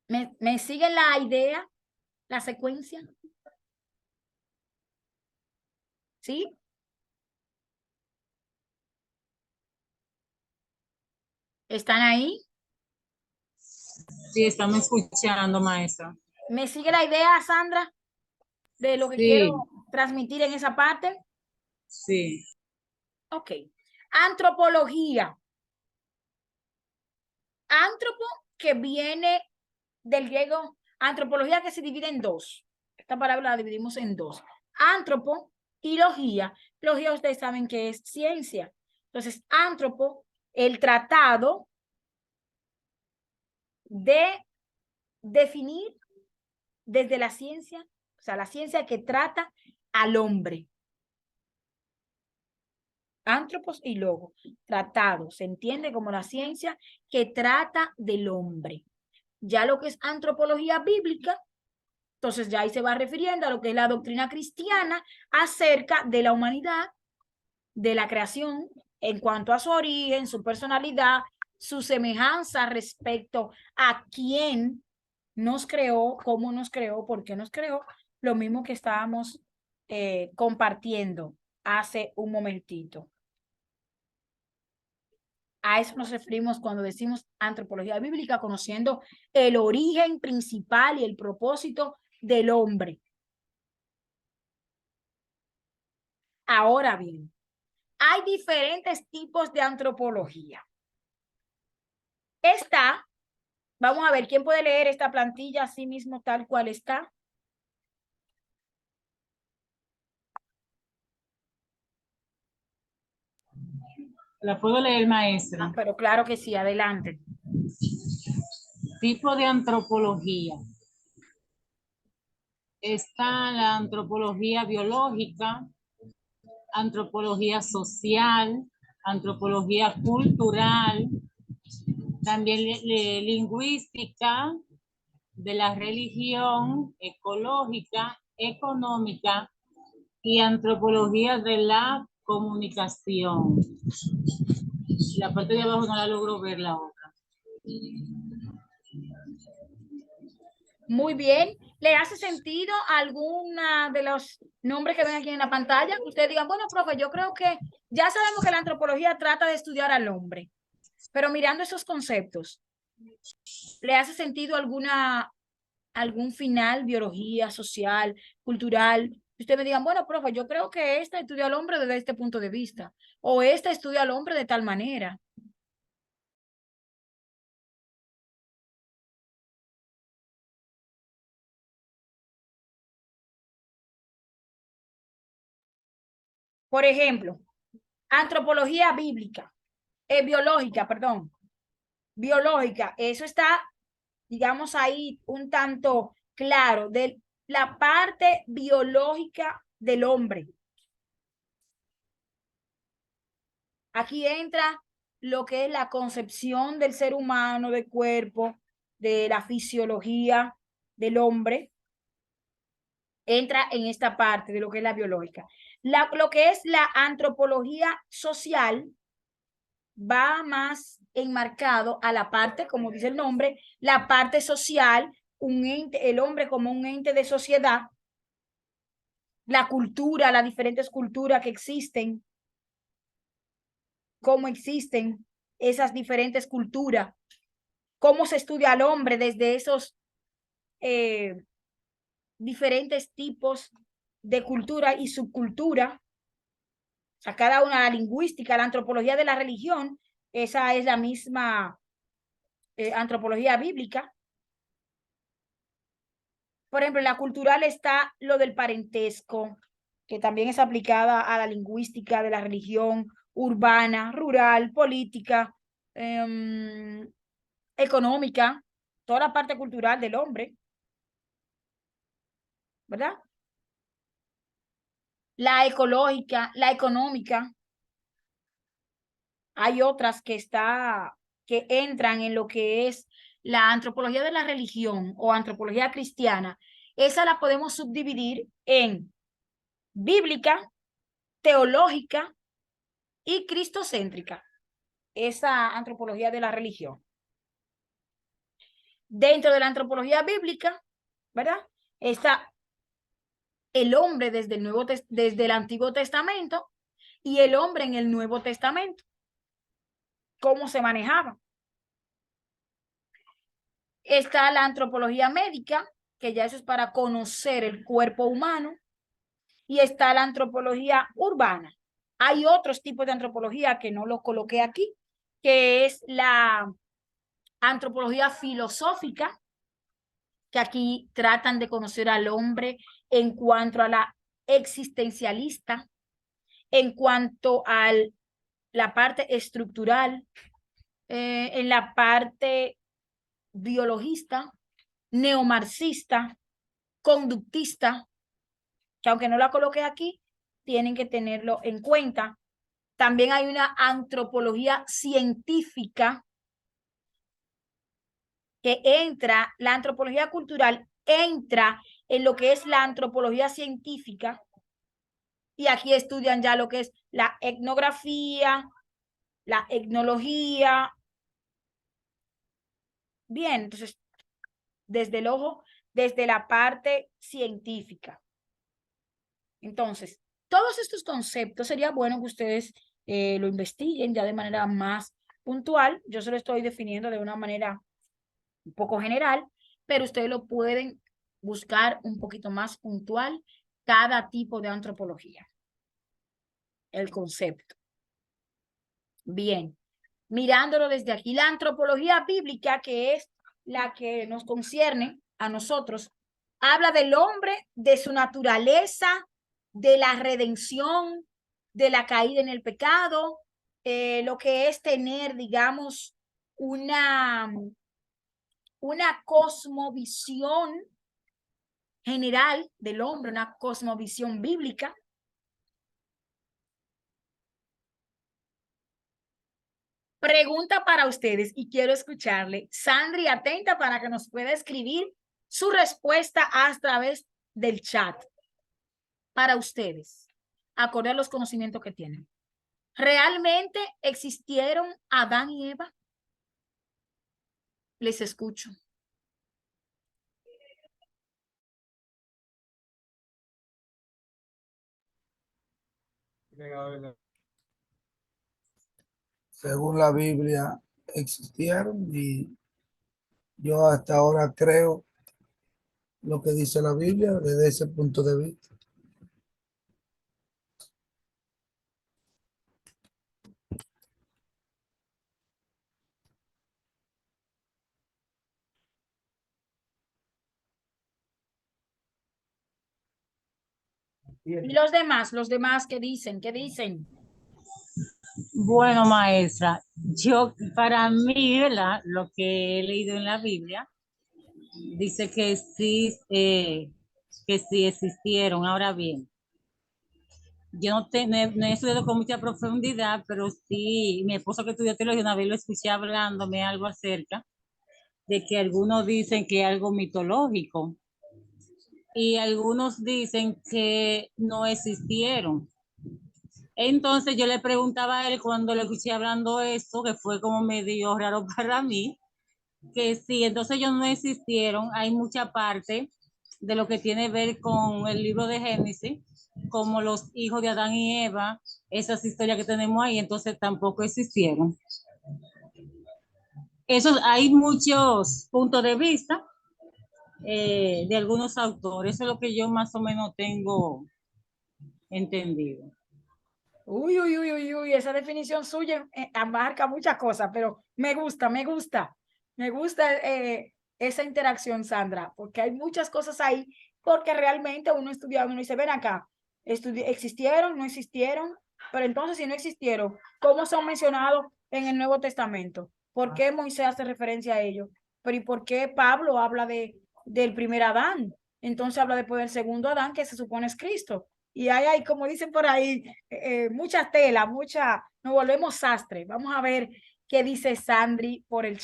¿Me sigue la idea, la secuencia? ¿Sí? ¿Están ahí? Sí, estamos escuchando, maestra. ¿Me sigue la idea, Sandra, de lo que quiero transmitir en esa parte? Sí. Ok. Antropología. Antropo, que viene del griego, antropología, que se divide en dos. Esta palabra la dividimos en dos. Antropo y logía. Logía, ustedes saben que es ciencia. Entonces, antropo, el tratado de definir desde la ciencia, o sea, la ciencia que trata al hombre. Antropos y logo, tratado, se entiende como la ciencia que trata del hombre. Ya lo que es antropología bíblica, entonces ya ahí se va refiriendo a lo que es la doctrina cristiana acerca de la humanidad, de la creación, en cuanto a su origen, su personalidad, su semejanza respecto a quién nos creó, cómo nos creó, por qué nos creó, lo mismo que estábamos compartiendo hace un momentito. A eso nos referimos cuando decimos antropología bíblica, conociendo el origen principal y el propósito del hombre. Ahora bien, hay diferentes tipos de antropología. Vamos a ver, ¿quién puede leer esta plantilla así mismo tal cual está? La puedo leer, maestra. Pero claro que sí, adelante. Tipo de antropología. Está la antropología biológica, antropología social, antropología cultural, también lingüística, de la religión, ecológica, económica y antropología de la comunicación. La parte de abajo no la logro ver la otra. Muy bien. ¿Le hace sentido alguna de los nombres que ven aquí en la pantalla? Ustedes digan, bueno, profe, yo creo que ya sabemos que la antropología trata de estudiar al hombre, pero mirando esos conceptos, ¿le hace sentido algún final, biología, social, cultural? Ustedes me digan, bueno, profe, yo creo que esta estudia al hombre desde este punto de vista, o esta estudia al hombre de tal manera. Por ejemplo, antropología bíblica, biológica, perdón, biológica, eso está, digamos, ahí un tanto claro de la parte biológica del hombre. Aquí entra lo que es la concepción del ser humano, del cuerpo, de la fisiología del hombre. Entra en esta parte de lo que es la biológica. Lo que es la antropología social va más enmarcado a la parte, como dice el nombre, la parte social, un ente, el hombre como un ente de sociedad, la cultura, las diferentes culturas que existen, cómo existen esas diferentes culturas, cómo se estudia al hombre desde esos eh, diferentes tipos de cultura y subcultura, o sea, cada una, la lingüística, la antropología de la religión, esa es la misma antropología bíblica. Por ejemplo, en la cultural está lo del parentesco, que también es aplicada a la lingüística de la religión urbana, rural, política, económica, toda la parte cultural del hombre, ¿verdad? La ecológica, la económica. Hay otras que entran en lo que es la antropología de la religión o antropología cristiana. Esa la podemos subdividir en bíblica, teológica y cristocéntrica. Esa antropología de la religión. Dentro de la antropología bíblica, ¿verdad? Está el hombre desde el Antiguo Testamento y el hombre en el Nuevo Testamento. ¿Cómo se manejaba? Está la antropología médica, que ya eso es para conocer el cuerpo humano, y está la antropología urbana. Hay otros tipos de antropología que no los coloqué aquí, que es la antropología filosófica, que aquí tratan de conocer al hombre en cuanto a la existencialista, en cuanto a la parte estructural, en la parte biologista, neomarxista, conductista, que aunque no la coloqué aquí, tienen que tenerlo en cuenta. También hay una antropología científica que entra, la antropología cultural entra en lo que es la antropología científica y aquí estudian ya lo que es la etnografía, la etnología. Bien, entonces, desde el ojo, desde la parte científica. Entonces, todos estos conceptos sería bueno que ustedes lo investiguen ya de manera más puntual. Yo se lo estoy definiendo de una manera un poco general, pero ustedes lo pueden buscar un poquito más puntual cada tipo de antropología, el concepto. Bien, mirándolo desde aquí, la antropología bíblica, que es la que nos concierne a nosotros, habla del hombre, de su naturaleza, de la redención, de la caída en el pecado, lo que es tener, digamos, una cosmovisión general del hombre, una cosmovisión bíblica. Pregunta para ustedes y quiero escucharle. Sandri, atenta para que nos pueda escribir su respuesta a través del chat. Para ustedes, acorde a los conocimientos que tienen. ¿Realmente existieron Adán y Eva? Les escucho. Según la Biblia existieron y yo hasta ahora creo lo que dice la Biblia desde ese punto de vista. ¿Y los demás qué dicen? ¿Qué dicen? Bueno, maestra, yo para mí, ¿verdad? Lo que he leído en la Biblia dice que sí existieron. Ahora bien, yo no he estudiado con mucha profundidad, pero sí, mi esposo que estudió teología una vez lo escuché hablándome algo acerca de que algunos dicen que es algo mitológico y algunos dicen que no existieron. Entonces yo le preguntaba a él cuando lo escuché hablando eso, que fue como medio raro para mí, que sí, entonces ellos no existieron. Hay mucha parte de lo que tiene que ver con el libro de Génesis, como los hijos de Adán y Eva, esas historias que tenemos ahí, entonces tampoco existieron. Eso, hay muchos puntos de vista de algunos autores, eso es lo que yo más o menos tengo entendido. Uy, uy, uy, uy, uy, esa definición suya abarca muchas cosas, pero me gusta, me gusta esa interacción, Sandra, porque hay muchas cosas ahí, porque realmente uno estudiado, uno dice, ven acá, ¿existieron, no existieron? Pero entonces, si no existieron, ¿cómo son mencionados en el Nuevo Testamento? ¿Por qué Moisés hace referencia a ellos? Pero ¿y por qué Pablo habla del primer Adán? Entonces habla después del segundo Adán, que se supone es Cristo. Y hay, como dicen por ahí, mucha tela, nos volvemos sastre. Vamos a ver qué dice Sandri por el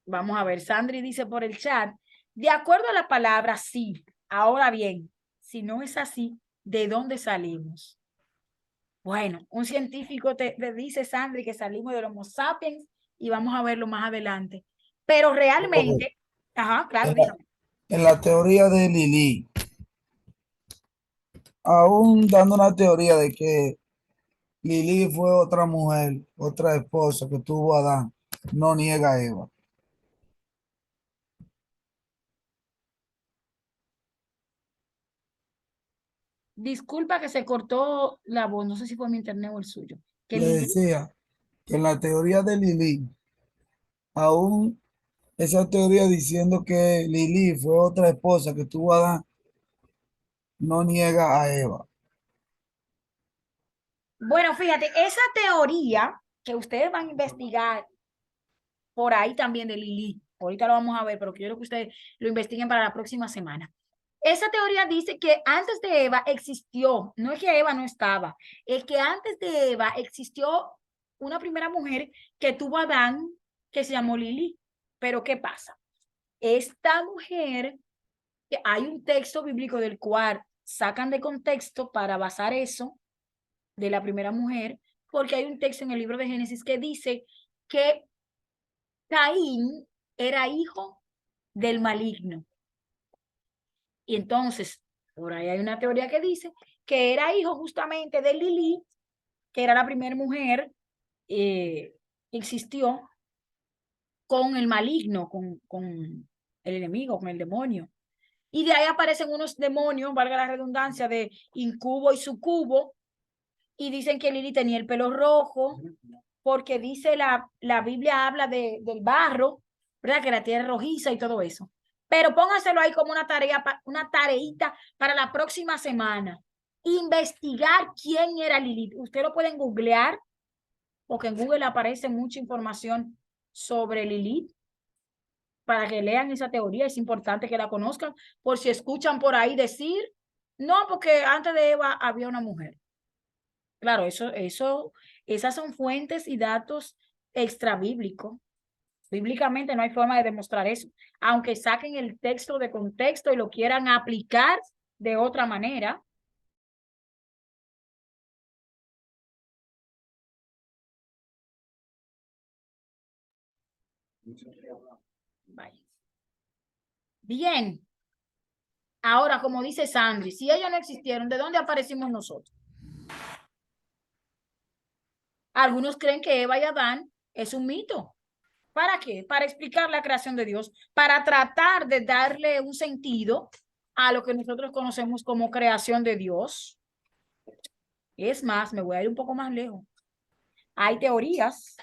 Vamos a ver, Sandri dice por el chat, de acuerdo a la palabra sí. Ahora bien, si no es así, ¿de dónde salimos? Bueno, un científico te dice, Sandri, que salimos del Homo sapiens y vamos a verlo más adelante. Pero realmente, ajá, claro, En la, dígame. en la teoría de Lili, aún dando una teoría de que Lili fue otra mujer, otra esposa que tuvo Adán, no niega a Eva. Disculpa que se cortó la voz, no sé si fue mi internet o el suyo. Que Le Lili, decía que en la teoría de Lili, aún esa teoría diciendo que Lili fue otra esposa que tuvo Adán, no niega a Eva. bueno, fíjate, esa teoría que ustedes van a investigar por ahí también de Lili, ahorita lo vamos a ver, pero quiero que ustedes lo investiguen para la próxima semana. Esa teoría dice que antes de Eva existió, no es que Eva no estaba, es que antes de Eva existió una primera mujer que tuvo a Adán, que se llamó Lili. Pero ¿qué pasa? Esta mujer, que hay un texto bíblico del cual sacan de contexto para basar eso de la primera mujer, porque hay un texto en el libro de Génesis que dice que Caín era hijo del maligno. Y entonces, por ahí hay una teoría que dice que era hijo justamente de Lilith, que era la primera mujer que existió con el maligno, con el enemigo, con el demonio. Y de ahí aparecen unos demonios, valga la redundancia, de incubo y sucubo, y dicen que Lili tenía el pelo rojo, porque dice la Biblia habla del barro, ¿verdad? Que la tierra es rojiza y todo eso. Pero póngaselo ahí como una tarea, una tareita para la próxima semana. Investigar quién era Lilith. Usted lo pueden googlear, porque en Google aparece mucha información sobre Lilith para que lean esa teoría. Es importante que la conozcan por si escuchan por ahí decir, no, porque antes de Eva había una mujer. Claro, esas son fuentes y datos extra bíblicos. Bíblicamente no hay forma de demostrar eso, aunque saquen el texto de contexto y lo quieran aplicar de otra manera. Vaya. Bien, Ahora, como dice Sandri, si ellos no existieron, ¿de dónde aparecimos nosotros? Algunos creen que Eva y Adán es un mito. ¿Para qué? Para explicar la creación de Dios, para tratar de darle un sentido a lo que nosotros conocemos como creación de Dios. Es más, me voy a ir un poco más lejos. Hay teorías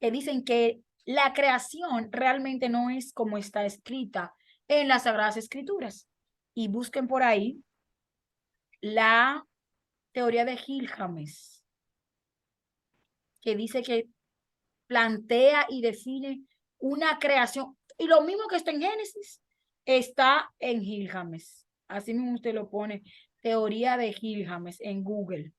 que dicen que la creación realmente no es como está escrita en las Sagradas Escrituras. Y busquen por ahí la teoría de Gil James, que dice que plantea y define una creación. Y lo mismo que está en Génesis, está en Gil James. Así mismo usted lo pone, teoría de Gil James en Google.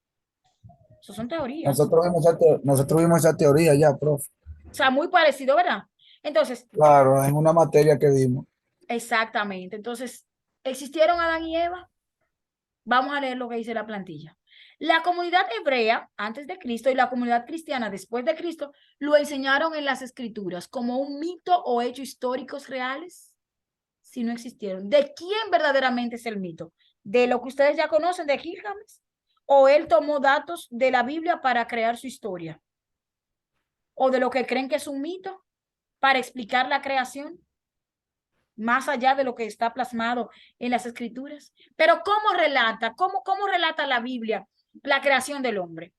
Eso son teorías. Nosotros vimos esa teoría ya, profe. O sea, muy parecido, ¿verdad? Entonces, Claro, en una materia que dimos. exactamente. Entonces, ¿existieron Adán y Eva? Vamos a leer lo que dice la plantilla. La comunidad hebrea antes de Cristo y la comunidad cristiana después de Cristo lo enseñaron en las escrituras como un mito o hechos históricos reales, si no existieron. ¿De quién verdaderamente es el mito? ¿De lo que ustedes ya conocen de Gil James? ¿O él tomó datos de la Biblia para crear su historia? ¿O de lo que creen que es un mito para explicar la creación? Más allá de lo que está plasmado en las escrituras. Pero ¿cómo relata? ¿Cómo relata la Biblia la creación del hombre?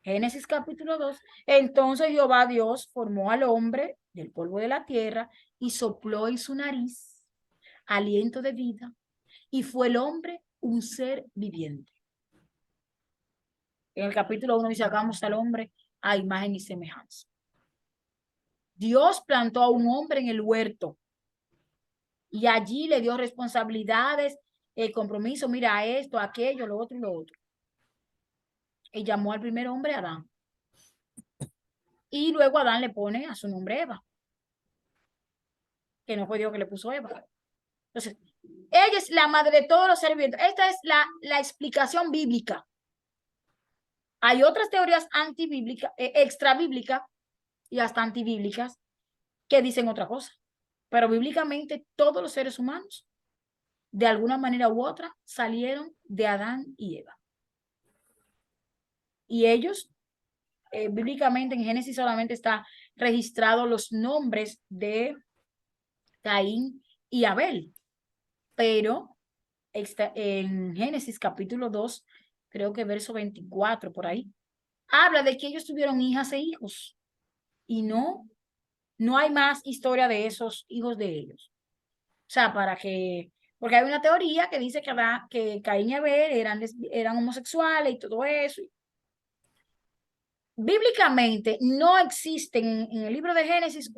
Génesis capítulo 2. Entonces Jehová Dios formó al hombre del polvo de la tierra y sopló en su nariz aliento de vida y fue el hombre un ser viviente. En el capítulo 1 dice, hagamos al hombre a imagen y semejanza. Dios plantó a un hombre en el huerto y allí le dio responsabilidades, compromiso, mira esto, aquello, lo otro y lo otro. Y llamó al primer hombre Adán. Y luego Adán le pone a su nombre Eva, que no fue Dios que le puso Eva. Entonces, ella es la madre de todos los seres vivientes. Esta es la explicación bíblica. Hay otras teorías antibíblicas, extra bíblicas y hasta antibíblicas que dicen otra cosa. Pero bíblicamente todos los seres humanos, de alguna manera u otra, salieron de Adán y Eva. Y ellos, bíblicamente en Génesis solamente está registrado los nombres de Caín y Abel. Pero en Génesis capítulo 2, creo que verso 24 por ahí, habla de que ellos tuvieron hijas e hijos. Y no hay más historia de esos hijos de ellos. O sea, porque hay una teoría que dice que Caín y Abel eran homosexuales y todo eso. Bíblicamente no existe en el libro de Génesis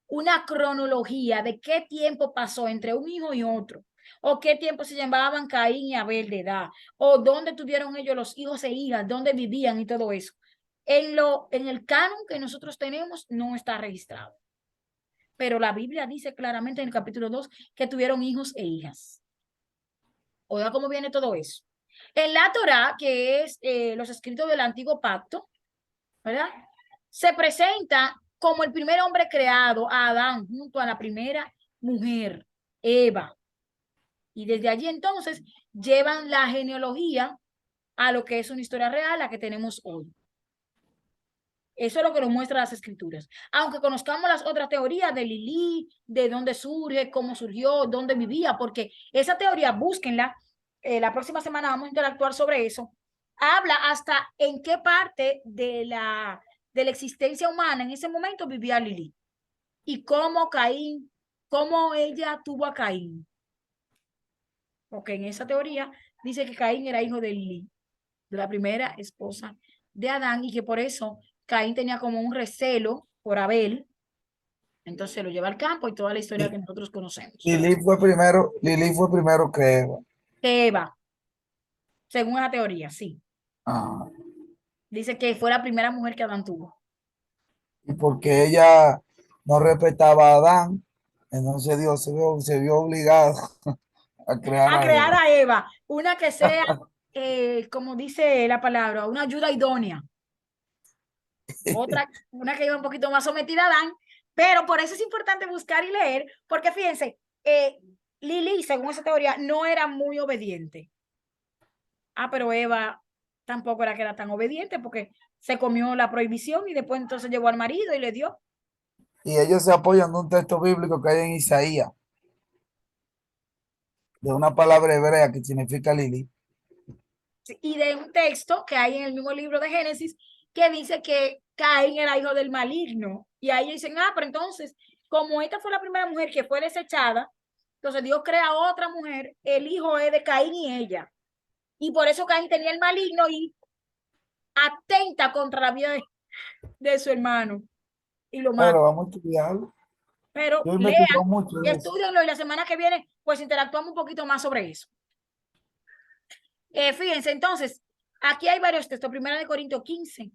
una cronología de qué tiempo pasó entre un hijo y otro, o qué tiempo se llamaban Caín y Abel de edad, o dónde tuvieron ellos los hijos e hijas, dónde vivían y todo eso. En el canon que nosotros tenemos no está registrado. Pero la Biblia dice claramente en el capítulo 2 que tuvieron hijos e hijas. Oiga cómo viene todo eso. En la Torá, que es los escritos del antiguo pacto, ¿verdad? Se presenta como el primer hombre creado, a Adán, junto a la primera mujer, Eva. Y desde allí entonces llevan la genealogía a lo que es una historia real, la que tenemos hoy. Eso es lo que nos muestra las escrituras. Aunque conozcamos las otras teorías de Lilí, de dónde surge, cómo surgió, dónde vivía, porque esa teoría, búsquenla. La próxima semana vamos a interactuar sobre eso. Habla hasta en qué parte de la existencia humana en ese momento vivía Lilí. Y cómo ella tuvo a Caín. Porque en esa teoría dice que Caín era hijo de Lilí, de la primera esposa de Adán, y que por eso Caín tenía como un recelo por Abel, entonces lo lleva al campo y toda la historia que nosotros conocemos. Lili fue primero que Eva. Eva, según esa teoría, sí. Ah, Dice que fue la primera mujer que Adán tuvo. y porque ella no respetaba a Adán, entonces Dios se vio obligado a crear A a crear Eva. a Eva, una que sea, como dice la palabra, una ayuda idónea. Otra, una que iba un poquito más sometida a Adán, pero por eso es importante buscar y leer, porque fíjense, Lili, según esa teoría, no era muy obediente. Ah, pero Eva tampoco era que era tan obediente porque se comió la prohibición y después entonces llegó al marido y le dio. Y ellos se apoyan de un texto bíblico que hay en Isaías, de una palabra hebrea que significa Lili. Y de un texto que hay en el mismo libro de Génesis que dice que Caín era hijo del maligno. Y ahí dicen, ah, pero entonces, como esta fue la primera mujer que fue desechada, entonces Dios crea otra mujer, el hijo es de Caín y ella. Y por eso Caín tenía el maligno y atenta contra la vida de su hermano y lo mata. Pero vamos a estudiarlo. Pero Yo he lean investigado mucho y de eso. estudianlo y la semana que viene pues interactuamos un poquito más sobre eso. Fíjense, entonces, aquí hay varios textos. Primera de Corintios 15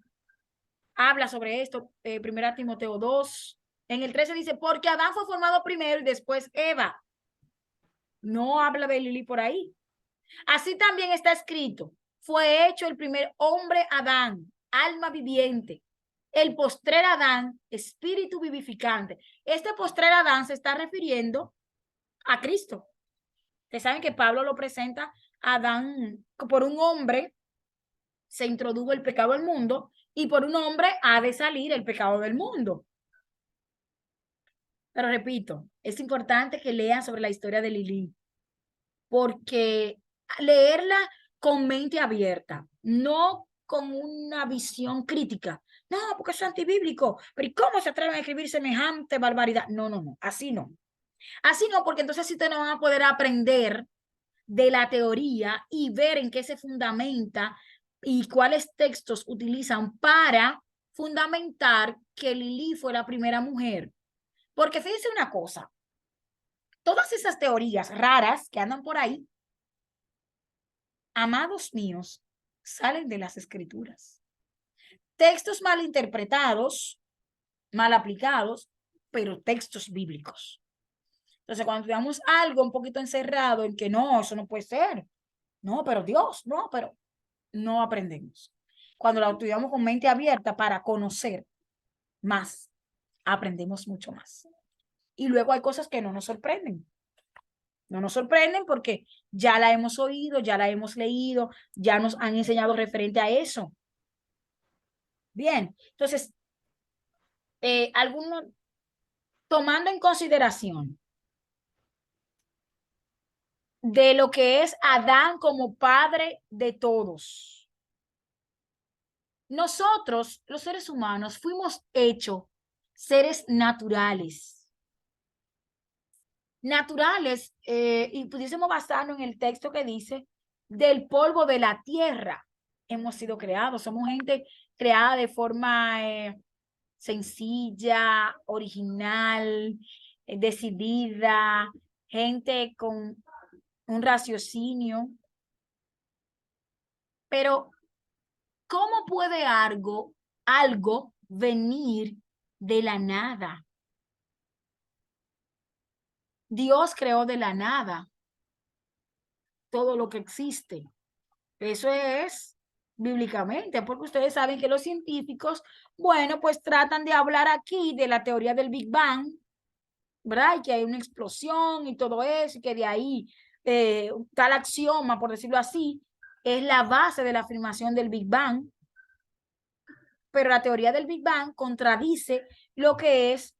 habla sobre esto. Primera Timoteo 2. En el 13 dice, porque Adán fue formado primero y después Eva. No habla de Lili por ahí. Así también está escrito, fue hecho el primer hombre Adán, alma viviente. El postrer Adán, espíritu vivificante. Este postrer Adán se está refiriendo a Cristo. Ustedes saben que Pablo lo presenta a Adán por un hombre se introdujo el pecado al mundo y por un hombre ha de salir el pecado del mundo. Pero repito, es importante que lean sobre la historia de Lili, porque leerla con mente abierta, no con una visión crítica. No, porque eso es antibíblico. Pero ¿y cómo se atreven a escribir semejante barbaridad? No, no, no, así no. Así no, porque entonces sí te no van a poder aprender de la teoría y ver en qué se fundamenta y cuáles textos utilizan para fundamentar que Lili fue la primera mujer. Porque fíjense una cosa, todas esas teorías raras que andan por ahí, amados míos, salen de las escrituras. Textos mal interpretados, mal aplicados, pero textos bíblicos. Entonces, cuando veamos algo un poquito encerrado en que no, eso no puede ser, no, pero Dios, no, pero no aprendemos. Cuando la estudiamos con mente abierta para conocer más, aprendemos mucho más. Y luego hay cosas que no nos sorprenden. No nos sorprenden porque ya la hemos oído, ya la hemos leído, ya nos han enseñado referente a eso. Bien, entonces, algunos, tomando en consideración de lo que es Adán como padre de todos. Nosotros, los seres humanos, fuimos hechos seres naturales. Naturales, y pudiésemos basarnos en el texto que dice, del polvo de la tierra hemos sido creados. Somos gente creada de forma sencilla, original, decidida, gente con un raciocinio. Pero, ¿cómo puede algo venir de la nada? Dios creó de la nada todo lo que existe. Eso es bíblicamente, porque ustedes saben que los científicos, bueno, pues tratan de hablar aquí de la teoría del Big Bang, ¿verdad? Y que hay una explosión y todo eso, y que de ahí tal axioma, por decirlo así, es la base de la afirmación del Big Bang. Pero la teoría del Big Bang contradice lo que es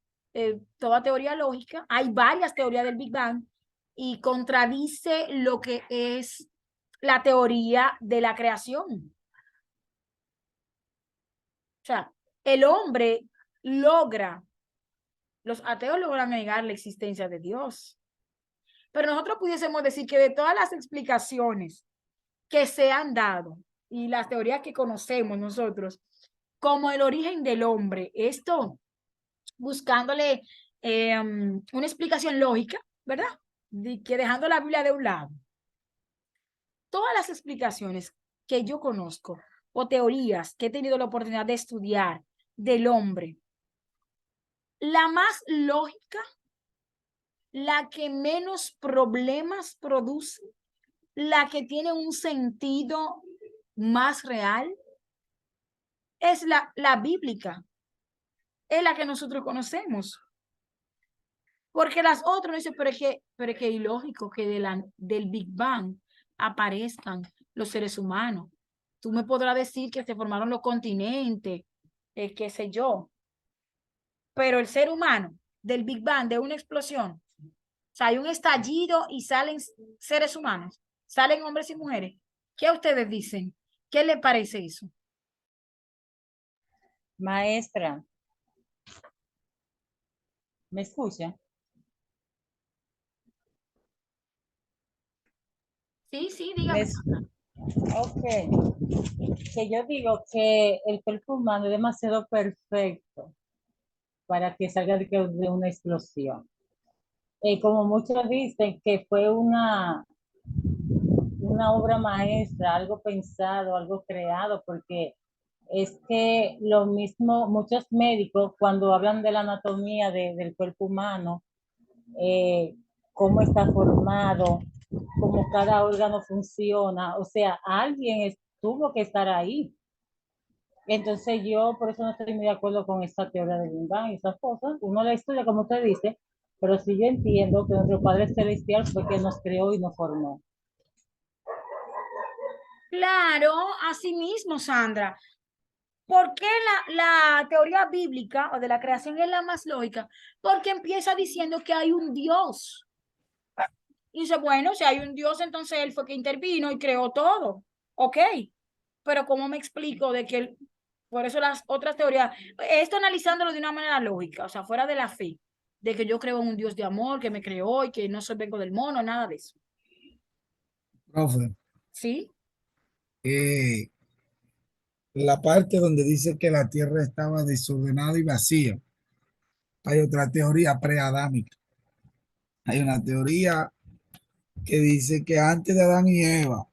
toda teoría lógica. Hay varias teorías del Big Bang y contradice lo que es la teoría de la creación. O sea, el hombre logra, los ateos logran negar la existencia de Dios. Pero nosotros pudiésemos decir que de todas las explicaciones que se han dado y las teorías que conocemos nosotros, como el origen del hombre, esto buscándole una explicación lógica, ¿verdad? De que dejando la Biblia de un lado. Todas las explicaciones que yo conozco o teorías que he tenido la oportunidad de estudiar del hombre, la más lógica, la que menos problemas produce, la que tiene un sentido más real, es la bíblica, es la que nosotros conocemos. Porque las otras dicen, pero es que es ilógico que del Big Bang aparezcan los seres humanos. Tú me podrás decir que se formaron los continentes, qué sé yo, pero el ser humano del Big Bang, de una explosión, o sea, hay un estallido y salen seres humanos, salen hombres y mujeres. ¿Qué ustedes dicen? ¿Qué les parece eso? Maestra, ¿me escucha? Sí, sí, Me dígame, es- Sandra. ok, que yo digo que el cuerpo humano es demasiado perfecto para que salga de una explosión. Como muchos dicen que fue una obra maestra, algo pensado, algo creado, porque es que lo mismo, muchos médicos cuando hablan de la anatomía del cuerpo humano, eh, cómo está formado, cómo cada órgano funciona, o sea, tuvo que estar ahí. Entonces yo por eso no estoy muy de acuerdo con esta teoría del Big Bang y esas cosas. Uno la estudia como usted dice, pero sí yo entiendo que nuestro Padre Celestial fue quien nos creó y nos formó. Claro, así mismo, Sandra. ¿Por qué la teoría bíblica o de la creación es la más lógica? Porque empieza diciendo que hay un Dios. Y dice, bueno, si hay un Dios, entonces él fue que intervino y creó todo. Ok, pero ¿cómo me explico de que por eso las otras teorías, esto analizándolo de una manera lógica, o sea, fuera de la fe, de que yo creo en un Dios de amor que me creó y que no soy vengo del mono, nada de eso. Profe, ¿Sí? eh, la parte donde dice que la tierra estaba desordenada y vacía, hay otra teoría preadámica. Hay una teoría que dice que antes de Adán y Eva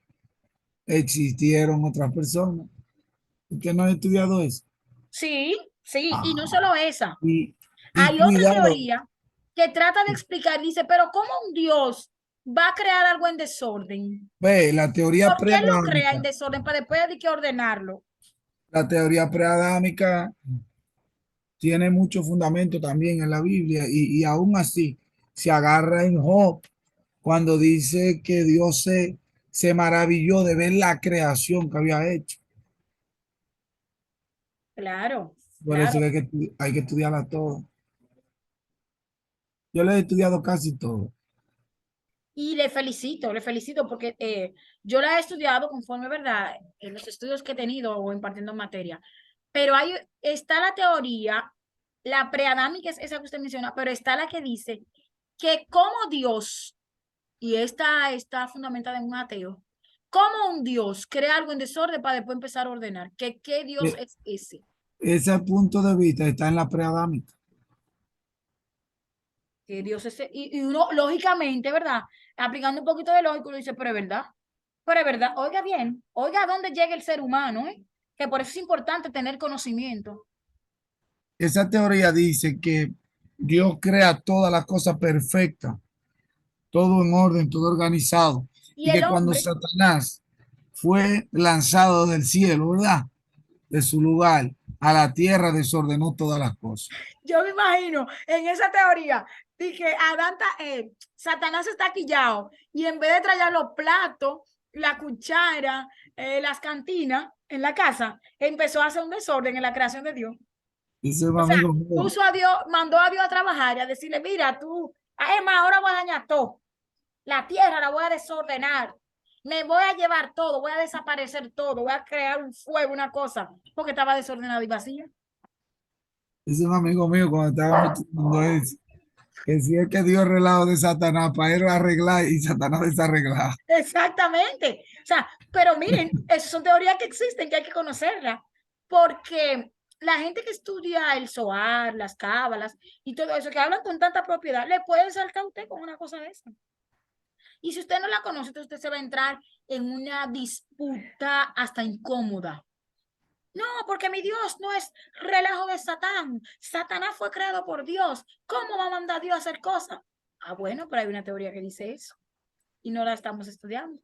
existieron otras personas. ¿Usted no ha estudiado eso? Sí, sí, y no Ah, solo esa. y, y Hay otra cuidado, teoría que trata de explicar, dice, pero ¿cómo un Dios va a crear algo en desorden? ve, la teoría ¿Por qué lo crea en preadámica, desorden para después de que ordenarlo? la teoría preadámica tiene mucho fundamento también en la Biblia y aún así se agarra en Job cuando dice que Dios se maravilló de ver la creación que había hecho. Claro, Por eso claro. hay que estudiarla todo. Yo lo he estudiado casi todo. Y le felicito porque yo la he estudiado conforme, ¿verdad? En los estudios que he tenido o impartiendo materia. Pero está la teoría, la preadámica es esa que usted menciona, pero está la que dice que como Dios, y esta está fundamentada en un ateo, como un Dios crea algo en desorden para después empezar a ordenar. ¿Qué Dios E- es ese? Ese punto de vista está en la preadámica. Que Dios es, y uno, lógicamente, ¿verdad? Aplicando un poquito de lógico, uno dice, pero es verdad, oiga bien, oiga a dónde llega el ser humano, ¿eh? Que por eso es importante tener conocimiento. Esa teoría dice que Dios crea todas las cosas perfectas, todo en orden, todo organizado, Y y el que cuando hombre, Satanás fue lanzado del cielo, ¿verdad? De su lugar a la tierra, desordenó todas las cosas. yo me imagino en esa teoría, dije, Satanás está quillado y en vez de traer los platos, la cuchara, las cantinas en la casa, empezó a hacer un desorden en la creación de Dios. Dice un O sea, amigo mío, puso a Dios, mandó a Dios a trabajar y a decirle, mira, tú, además, ahora voy a dañar todo. La tierra la voy a desordenar. Me voy a llevar todo, voy a desaparecer todo, voy a crear un fuego, una cosa, porque estaba desordenado y vacía. dice un amigo mío cuando estábamos estudiando eso, que si es que Dios relajo de Satanás para él arreglar y Satanás desarreglar. Exactamente. O sea, pero miren, esas son teorías que existen, que hay que conocerlas, porque la gente que estudia el Zohar, las cábalas y todo eso, que hablan con tanta propiedad, le pueden saltar a usted con una cosa de esa. Y si usted no la conoce, entonces usted se va a entrar en una disputa hasta incómoda. No, porque mi Dios no es relajo de Satán. Satanás fue creado por Dios. ¿Cómo va a mandar Dios a hacer cosas? Ah, bueno, pero hay una teoría que dice eso y no la estamos estudiando.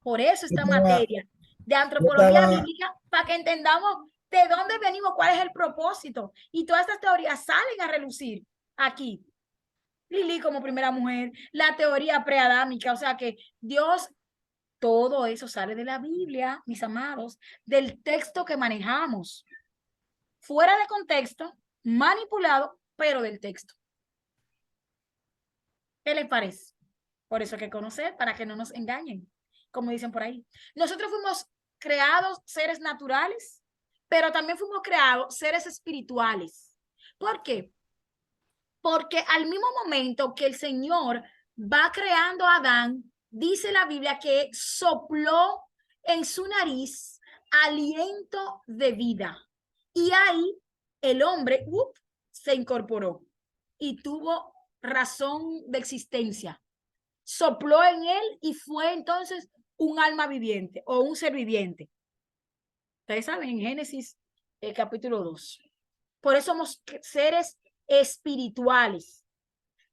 Por eso Yo esta estaba, materia de yo antropología estaba, bíblica, para que entendamos de dónde venimos, cuál es el propósito. Y todas estas teorías salen a relucir aquí. Lili como primera mujer, la teoría preadámica, o sea que Dios, todo eso sale de la Biblia, mis amados, del texto que manejamos, fuera de contexto, manipulado, pero del texto. ¿Qué les parece? Por eso hay que conocer, para que no nos engañen, como dicen por ahí. Nosotros fuimos creados seres naturales, pero también fuimos creados seres espirituales. ¿Por qué? Porque al mismo momento que el Señor va creando a Adán, dice la Biblia que sopló en su nariz aliento de vida. Y ahí el hombre se incorporó y tuvo razón de existencia. Sopló en él y fue entonces un alma viviente o un ser viviente. Ustedes saben, en Génesis capítulo 2. Por eso somos seres espirituales.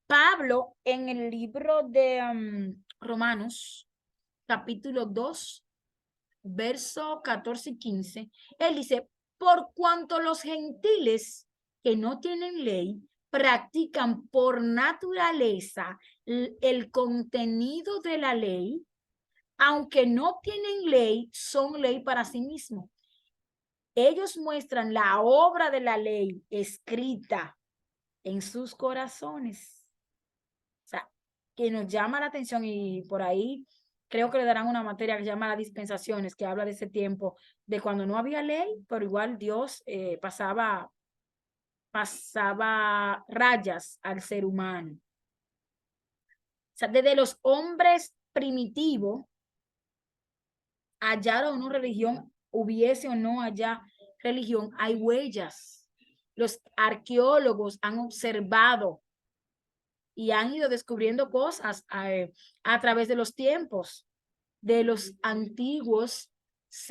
Pablo, en el libro de Romanos, capítulo 2, verso 14 y 15, él dice, por cuanto los gentiles que no tienen ley practican por naturaleza el contenido de la ley, aunque no tienen ley, son ley para sí mismos. Ellos muestran la obra de la ley escrita en sus corazones. O sea, que nos llama la atención y por ahí creo que le darán una materia que se llama las dispensaciones, que habla de ese tiempo, de cuando no había ley, pero igual Dios pasaba rayas al ser humano. O sea, desde los hombres primitivos, hallar o no religión, hubiese o no allá religión, hay huellas. Los arqueólogos han observado y han ido descubriendo cosas a través de los tiempos, de los antiguos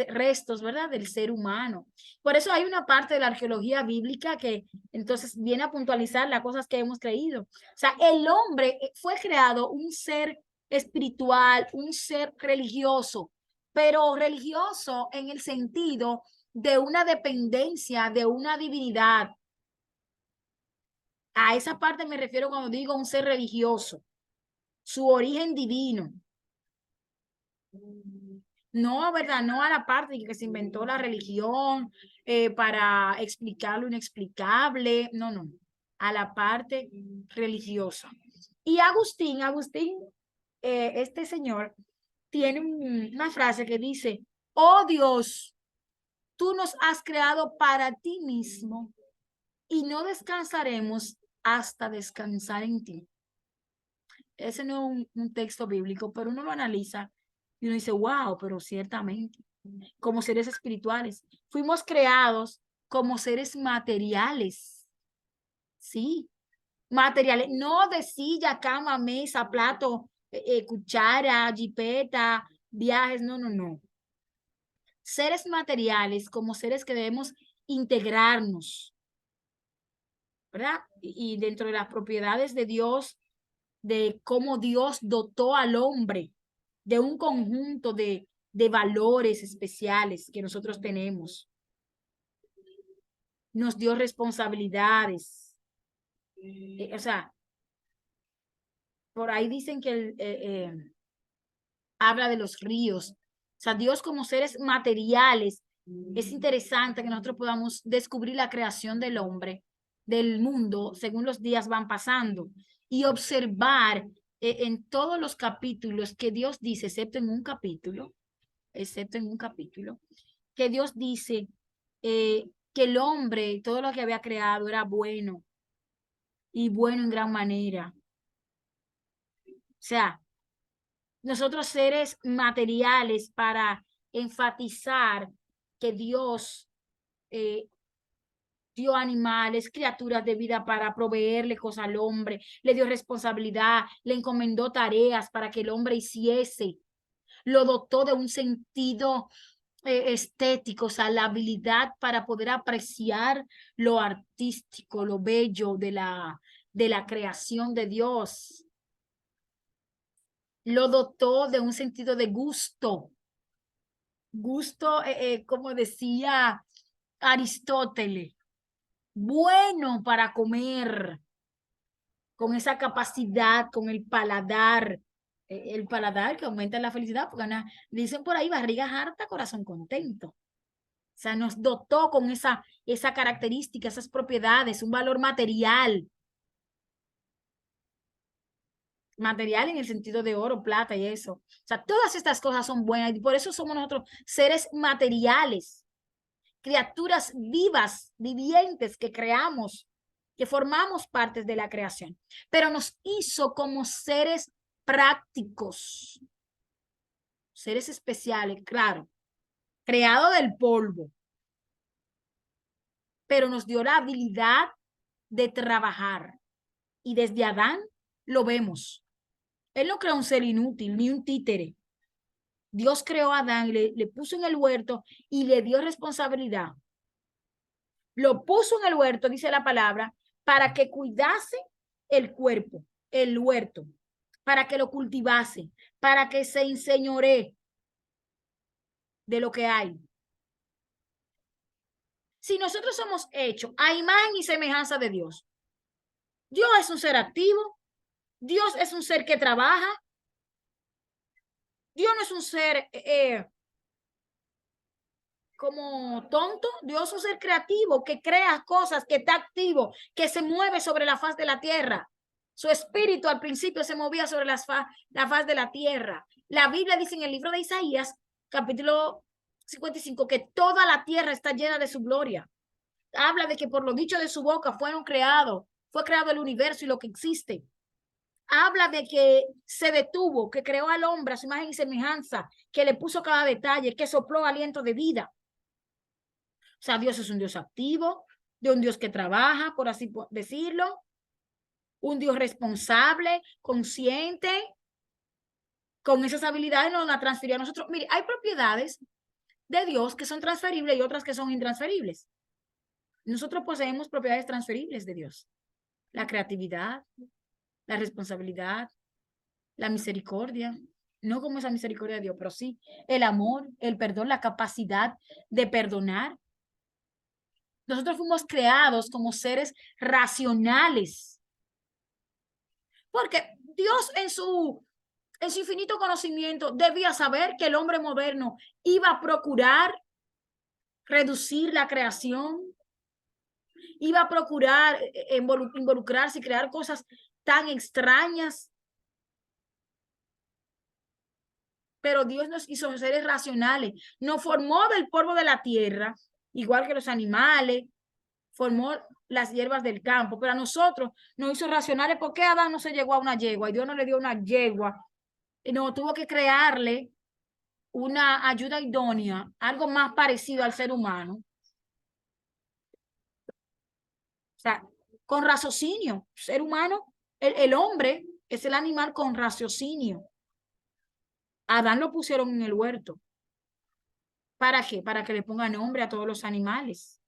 restos, ¿verdad? Del ser humano. Por eso hay una parte de la arqueología bíblica que entonces viene a puntualizar las cosas que hemos creído. O sea, el hombre fue creado un ser espiritual, un ser religioso, pero religioso en el sentido de una dependencia de una divinidad. A esa parte me refiero cuando digo un ser religioso, su origen divino. No, ¿verdad? No a la parte de que se inventó la religión para explicar lo inexplicable. No, no. A la parte religiosa. Y Agustín, este señor, tiene una frase que dice, oh Dios, tú nos has creado para ti mismo y no descansaremos hasta descansar en ti. Ese no es un texto bíblico, pero uno lo analiza y uno dice, wow, pero ciertamente, como seres espirituales, fuimos creados como seres materiales, ¿sí? Materiales, no de silla, cama, mesa, plato, cuchara, jipeta, viajes, no, no, no. Seres materiales como seres que debemos integrarnos, ¿verdad? Y dentro de las propiedades de Dios, de cómo Dios dotó al hombre de un conjunto de valores especiales que nosotros tenemos. Nos dio responsabilidades. O sea, por ahí dicen que habla de los ríos. O sea, Dios como seres materiales, es interesante que nosotros podamos descubrir la creación del hombre, del mundo, según los días van pasando, y observar en todos los capítulos que Dios dice, excepto en un capítulo, que Dios dice que el hombre, todo lo que había creado era bueno y bueno en gran manera. O sea, nosotros seres materiales para enfatizar que Dios dio animales, criaturas de vida para proveerle cosas al hombre, le dio responsabilidad, le encomendó tareas para que el hombre hiciese, lo dotó de un sentido estético, o sea, la habilidad para poder apreciar lo artístico, lo bello de la creación de Dios. Lo dotó de un sentido de gusto. Gusto, como decía Aristóteles, bueno para comer. con esa capacidad, con el paladar que aumenta la felicidad, porque dicen por ahí, barriga harta, corazón contento. O sea, nos dotó con esa característica, esas propiedades, un valor material. Material en el sentido de oro, plata y eso. O sea, todas estas cosas son buenas y por eso somos nosotros seres materiales, criaturas vivas, vivientes que creamos, que formamos partes de la creación. Pero nos hizo como seres prácticos, seres especiales, claro, creado del polvo, pero nos dio la habilidad de trabajar. Y desde Adán lo vemos. Él no creó un ser inútil, ni un títere. Dios creó a Adán y le puso en el huerto y le dio responsabilidad. Lo puso en el huerto, dice la palabra, para que cuidase el cuerpo, el huerto, para que lo cultivase, para que se enseñoree de lo que hay. Si nosotros somos hechos a imagen y semejanza de Dios, Dios es un ser activo, Dios es un ser que trabaja, Dios no es un ser como tonto. Dios es un ser creativo que crea cosas, que está activo, que se mueve sobre la faz de la tierra. Su espíritu al principio se movía sobre la faz de la tierra. La Biblia dice en el libro de Isaías, capítulo 55, que toda la tierra está llena de su gloria. Habla de que por lo dicho de su boca fue creado el universo y lo que existe. Habla de que se detuvo, que creó al hombre a su imagen y semejanza, que le puso cada detalle, que sopló aliento de vida. O sea, Dios es un Dios activo, de un Dios que trabaja, por así decirlo, un Dios responsable, consciente, con esas habilidades nos la transfirió a nosotros. Mire, hay propiedades de Dios que son transferibles y otras que son intransferibles. Nosotros poseemos propiedades transferibles de Dios. La creatividad, la responsabilidad, la misericordia, no como esa misericordia de Dios, pero sí el amor, el perdón, la capacidad de perdonar. Nosotros fuimos creados como seres racionales, porque Dios en su infinito conocimiento debía saber que el hombre moderno iba a procurar reducir la creación, iba a procurar involucrarse y crear cosas tan extrañas. Pero Dios nos hizo seres racionales, nos formó del polvo de la tierra, igual que los animales, formó las hierbas del campo, pero a nosotros nos hizo racionales. ¿Por qué Adán no se llegó a una yegua y Dios no le dio una yegua? Y no, tuvo que crearle una ayuda idónea, algo más parecido al ser humano. O sea, con raciocinio. Ser humano, el hombre es el animal con raciocinio. Adán lo pusieron en el huerto. ¿Para qué? Para que le ponga nombre a todos los animales.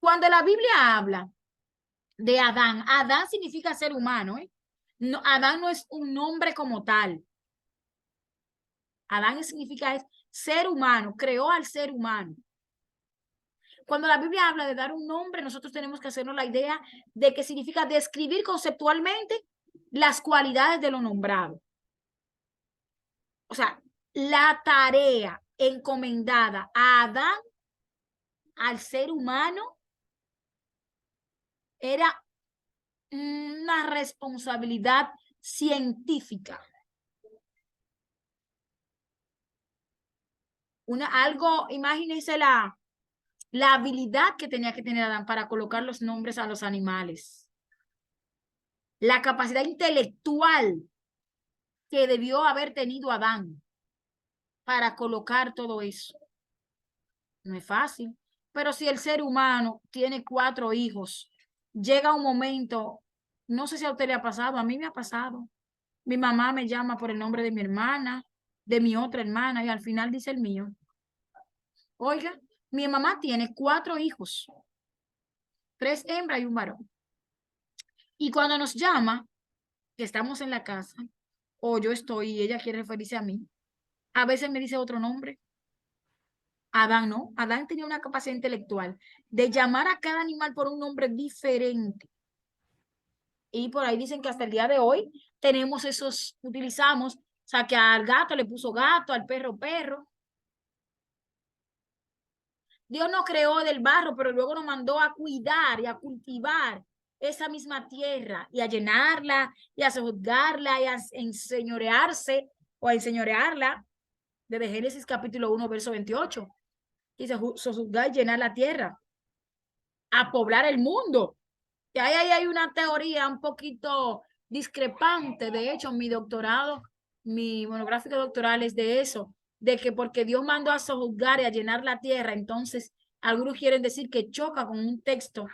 Cuando la Biblia habla de Adán, Adán significa ser humano, ¿eh? No, Adán no es un nombre como tal. Adán significa es ser humano, creó al ser humano. Cuando la Biblia habla de dar un nombre, nosotros tenemos que hacernos la idea de que significa describir conceptualmente las cualidades de lo nombrado. O sea, la tarea encomendada a Adán, al ser humano, era una responsabilidad científica. Algo, imagínense la habilidad que tenía que tener Adán para colocar los nombres a los animales. La capacidad intelectual que debió haber tenido Adán para colocar todo eso. No es fácil. Pero si el ser humano tiene 4 hijos, llega un momento, no sé si a usted le ha pasado, a mí me ha pasado. Mi mamá me llama por el nombre de mi hermana, de mi otra hermana, y al final dice el mío. Oiga, mi mamá tiene 4 hijos, 3 hembras y un varón. Y cuando nos llama, que estamos en la casa, o yo estoy y ella quiere referirse a mí, a veces me dice otro nombre. Adán no, Adán tenía una capacidad intelectual de llamar a cada animal por un nombre diferente. Y por ahí dicen que hasta el día de hoy tenemos esos, utilizamos, o sea, que al gato le puso gato, al perro perro. Dios nos creó del barro, pero luego nos mandó a cuidar y a cultivar esa misma tierra y a llenarla y a sojuzgarla y a enseñorearse o a enseñorearla. Desde Génesis capítulo 1, verso 28. Dice, sojuzgar y llenar la tierra, a poblar el mundo. Y ahí hay una teoría un poquito discrepante. De hecho, mi doctorado, mi monográfico doctoral es de eso, de que porque Dios mandó a sojuzgar y a llenar la tierra, entonces algunos quieren decir que choca con un texto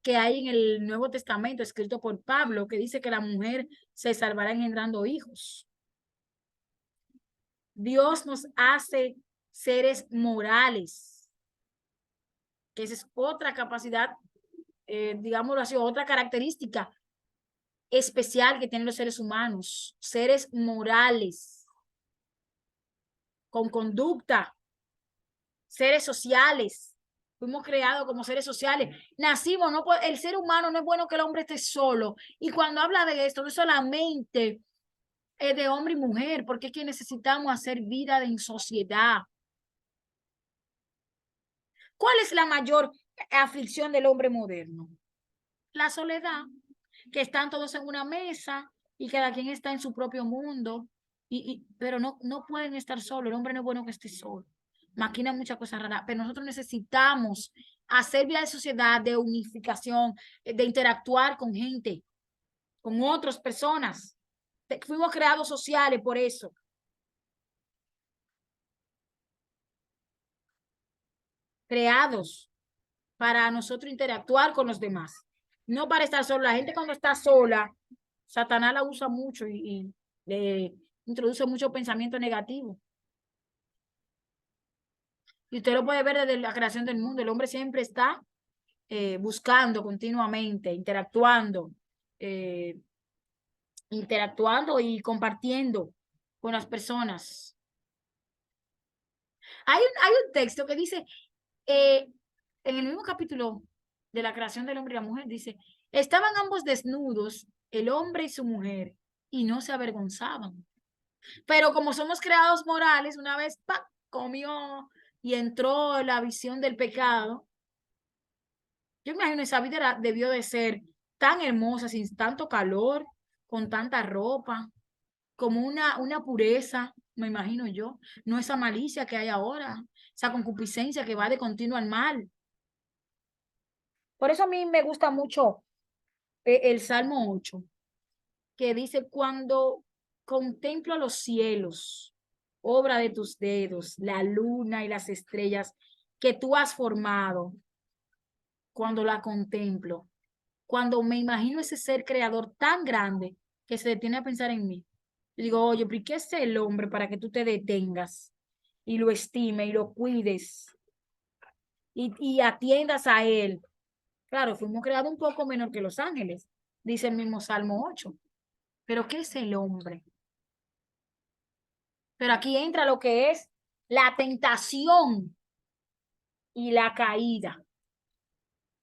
que hay en el Nuevo Testamento escrito por Pablo, que dice que la mujer se salvará engendrando hijos. Dios nos hace seres morales, que esa es otra capacidad, digámoslo así, otra característica especial que tienen los seres humanos, seres morales, con conducta, seres sociales. Fuimos creados como seres sociales. Nacimos, no, el ser humano no es bueno que el hombre esté solo. Y cuando habla de esto, no solamente es de hombre y mujer, porque es que necesitamos hacer vida en sociedad. ¿Cuál es la mayor aflicción del hombre moderno? La soledad, que están todos en una mesa y cada quien está en su propio mundo, pero no pueden estar solos. El hombre no es bueno que esté solo. Maquina muchas cosas raras, pero nosotros necesitamos hacer vida de sociedad, de unificación, de interactuar con gente, con otras personas. Fuimos creados sociales por eso. Creados para nosotros interactuar con los demás, no para estar solo. La gente cuando está sola, Satanás la usa mucho y le introduce mucho pensamiento negativo. Y usted lo puede ver desde la creación del mundo. El hombre siempre está buscando continuamente, eh, interactuando y compartiendo con las personas. Hay un texto que dice, en el mismo capítulo de la creación del hombre y la mujer, dice, estaban ambos desnudos, el hombre y su mujer, y no se avergonzaban. Pero como somos creados morales, una vez ¡pa! Comió y entró la visión del pecado. Yo imagino esa vida debió de ser tan hermosa, sin tanto calor, con tanta ropa, como una pureza, me imagino yo. No esa malicia que hay ahora, esa concupiscencia que va de continuo al mal. Por eso a mí me gusta mucho el Salmo 8, que dice, cuando contemplo los cielos, obra de tus dedos, la luna y las estrellas que tú has formado, cuando la contemplo, cuando me imagino ese ser creador tan grande que se detiene a pensar en mí, yo digo, oye, ¿pero qué es el hombre para que tú te detengas y lo estime y lo cuides y atiendas a él? Claro, fuimos creados un poco menor que los ángeles, dice el mismo Salmo 8. Pero ¿qué es el hombre? Pero aquí entra lo que es la tentación y la caída.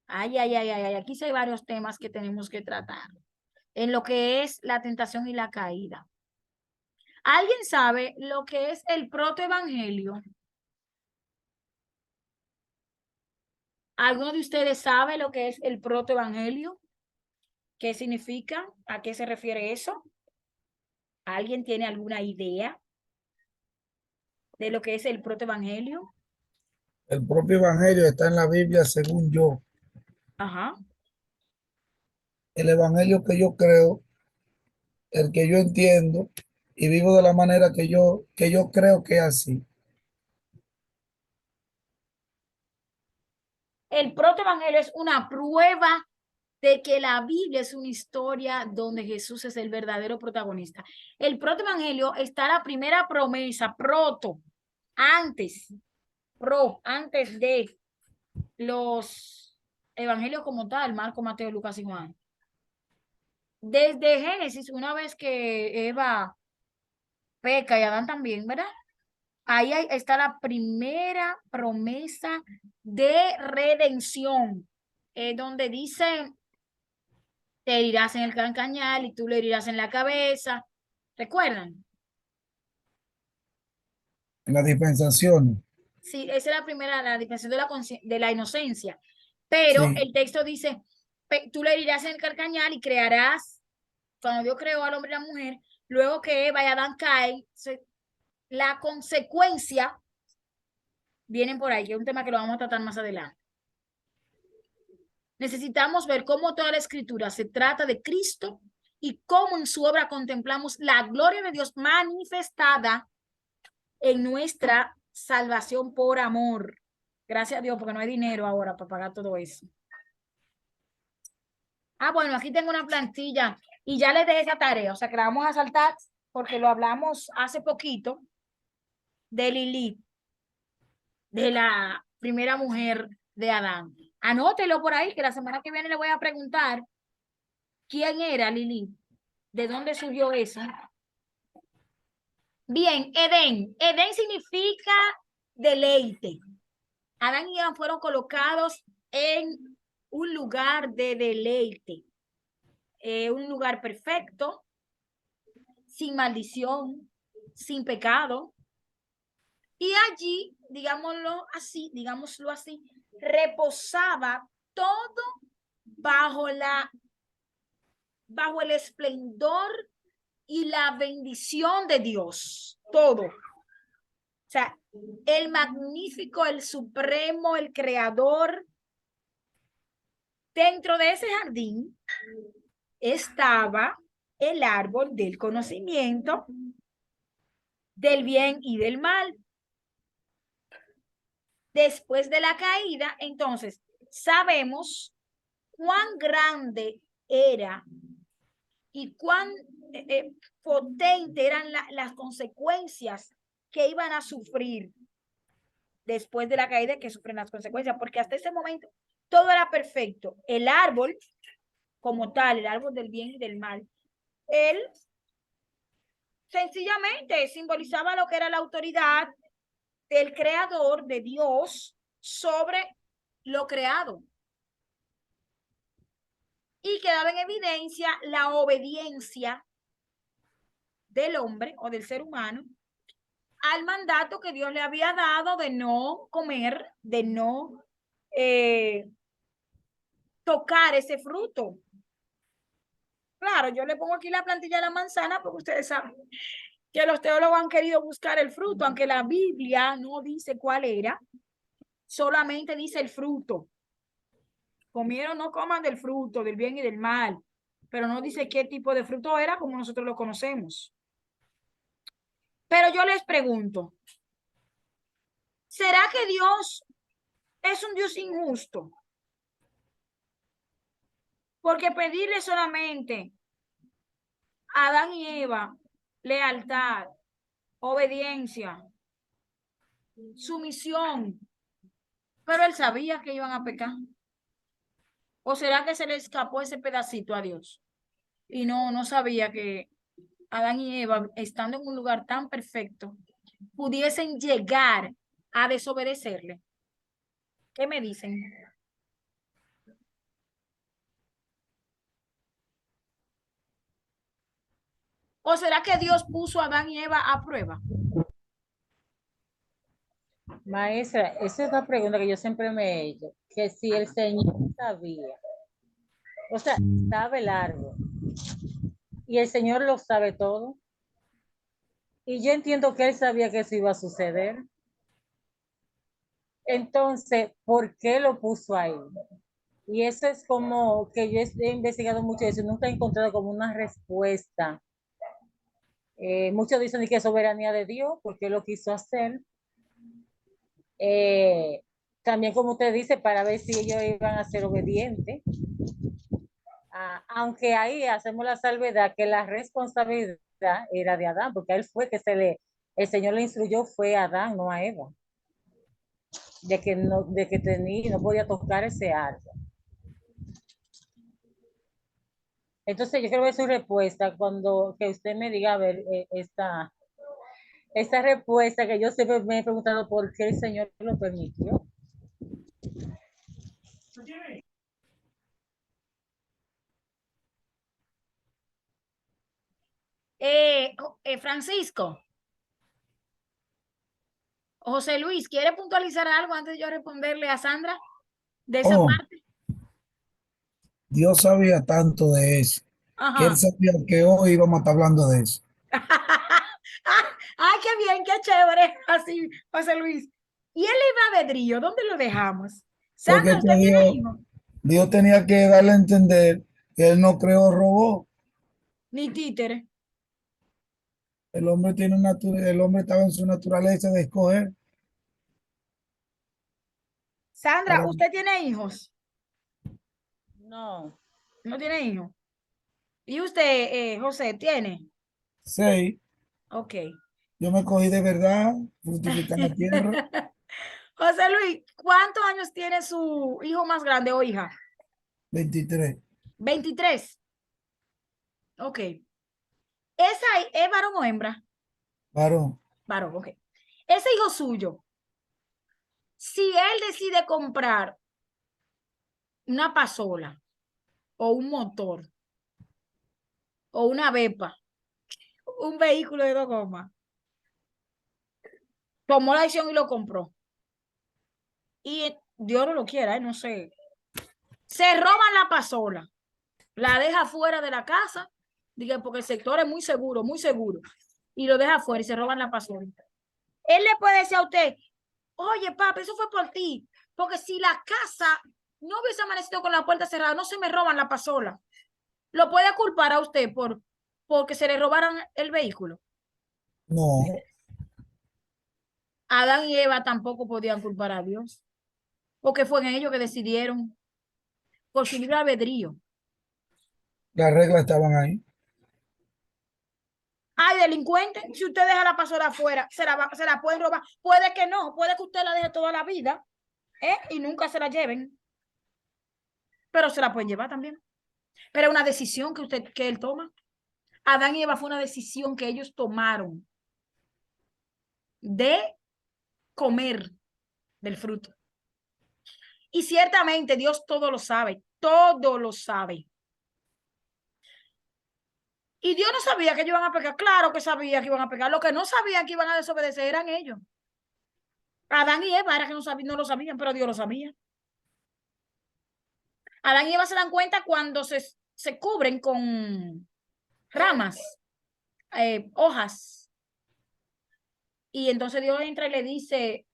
Ay, ay, ay, ay, ay. Aquí sí hay varios temas que tenemos que tratar. En lo que es la tentación y la caída. ¿Alguien sabe lo que es el protoevangelio? ¿Alguno de ustedes sabe lo que es el protoevangelio? ¿Qué significa? ¿A qué se refiere eso? ¿Alguien tiene alguna idea de lo que es el protoevangelio? El propio evangelio está en la Biblia según yo. Ajá. El evangelio que yo creo, el que yo entiendo y vivo de la manera que yo creo que es así. El protoevangelio es una prueba de que la Biblia es una historia donde Jesús es el verdadero protagonista. El protoevangelio está la primera promesa, antes, antes de los evangelios como tal, Marco, Mateo, Lucas y Juan. Desde Génesis, una vez que Eva peca y Adán también, ¿verdad? Ahí está la primera promesa de redención, donde dice te herirás en el cancañal y tú le herirás en la cabeza. ¿Recuerdan? En las dispensaciones. Sí, esa es la primera, la dispensación de de la inocencia. Pero Sí, el texto dice, tú le herirás en el carcañal y crearás, cuando Dios creó al hombre y la mujer, luego que Eva y Adán caen, la consecuencia vienen por ahí, que es un tema que lo vamos a tratar más adelante. Necesitamos ver cómo toda la escritura se trata de Cristo y cómo en su obra contemplamos la gloria de Dios manifestada en nuestra salvación por amor. Gracias a Dios, porque no hay dinero ahora para pagar todo eso. Ah, bueno, aquí tengo una plantilla y ya les dejé esa tarea, o sea que la vamos a saltar porque lo hablamos hace poquito de Lilith, de la primera mujer de Adán. Anótelo por ahí, que la semana que viene le voy a preguntar quién era Lilith, de dónde surgió eso. Bien, Edén. Edén significa deleite. Adán y Eva fueron colocados en un lugar de deleite, un lugar perfecto, sin maldición, sin pecado. Y allí, digámoslo así, reposaba todo bajo bajo el esplendor y la bendición de Dios. Todo. O sea, el magnífico, el supremo, el creador. Dentro de ese jardín estaba el árbol del conocimiento del bien y del mal. Después de la caída, entonces, sabemos cuán grande era y cuán potente eran las consecuencias que iban a sufrir después de la caída, que sufren las consecuencias, porque hasta ese momento todo era perfecto. El árbol, como tal, el árbol del bien y del mal, él sencillamente simbolizaba lo que era la autoridad del creador, de Dios, sobre lo creado. Y quedaba en evidencia la obediencia del hombre o del ser humano al mandato que Dios le había dado de no comer, de no eh, tocar ese fruto. Claro, yo le pongo aquí la plantilla de la manzana porque ustedes saben que los teólogos han querido buscar el fruto, aunque la Biblia no dice cuál era, solamente dice el fruto. Comieron, no coman del fruto, del bien y del mal, pero no dice qué tipo de fruto era como nosotros lo conocemos. Pero yo les pregunto, ¿será que Dios es un Dios injusto? Porque pedirle solamente a Adán y Eva lealtad, obediencia, sumisión, pero él sabía que iban a pecar. ¿O será que se le escapó ese pedacito a Dios? Y no sabía que Adán y Eva, estando en un lugar tan perfecto, pudiesen llegar a desobedecerle. ¿Qué me dicen? ¿O será que Dios puso a Adán y Eva a prueba? Maestra, esa es una pregunta que yo siempre me he hecho, que si el Señor sabía, o sea, sabe el árbol y el Señor lo sabe todo, y yo entiendo que Él sabía que eso iba a suceder, entonces, ¿por qué lo puso ahí? Y eso es como que yo he investigado mucho eso, nunca he encontrado como una respuesta. Muchos dicen que es soberanía de Dios, porque lo quiso hacer. Eh, También, como usted dice, para ver si ellos iban a ser obedientes. Aunque ahí hacemos la salvedad que la responsabilidad era de Adán, porque a él fue que el Señor le instruyó, fue a Adán, no a Eva, de que tenía, no podía tocar ese árbol. Entonces, yo quiero ver su respuesta cuando que usted me diga, a ver, esta respuesta que yo siempre me he preguntado por qué el Señor lo permitió. Francisco, José Luis, ¿quiere puntualizar algo antes de yo responderle a Sandra de esa Oh, parte? Dios sabía tanto de eso, que él Ajá. sabía que hoy íbamos a estar hablando de eso. Ay, qué bien, qué chévere. Así, José Luis. ¿Y el libre albedrío? ¿Dónde lo dejamos? Porque Sandra, que ¿usted tiene hijos? Dios tenía que darle a entender que él no creó robot. Ni títere. El hombre el hombre estaba en su naturaleza de escoger. Sandra, Para ¿usted tiene hijos? No, No tiene hijos. ¿Y usted, José, tiene? seis, Ok. yo me cogí de verdad, frutificar la tierra, José Luis, ¿cuántos años tiene su hijo más grande o hija? 23, 23. Ok. ¿Es varón o hembra? varón. Varón, ok. Ese hijo suyo, si él decide comprar una pasola o un motor o una Vespa, un vehículo de 2 gomas, tomó la decisión y lo compró. Y Dios no lo quiera, no sé. Se roban la pasola, la deja fuera de la casa, diga, porque el sector es muy seguro, y lo deja fuera y se roban la pasola. Él le puede decir a usted, oye, papi, eso fue por ti, porque si la casa no hubiese amanecido con la puerta cerrada, no se me roban la pasola. Lo puede culpar a usted porque se le robaran el vehículo. No, Adán y Eva tampoco podían culpar a Dios, porque fue en ellos que decidieron por su libre albedrío. las reglas estaban ahí. Ay, delincuente, si usted deja la pasola afuera, se la pueden robar. Puede que no, puede que usted la deje toda la vida, y nunca se la lleven, pero se la pueden llevar también. Pero es una decisión que él toma. Adán y Eva fue una decisión que ellos tomaron de comer del fruto. Y ciertamente Dios todo lo sabe, todo lo sabe. Y Dios no sabía que ellos iban a pecar. Claro que sabía que iban a pecar. Lo que no sabían que iban a desobedecer eran ellos. Adán y Eva era que no lo sabían, pero Dios lo sabía. Adán y Eva se dan cuenta cuando se cubren con ramas, hojas. Y entonces Dios entra y le dice,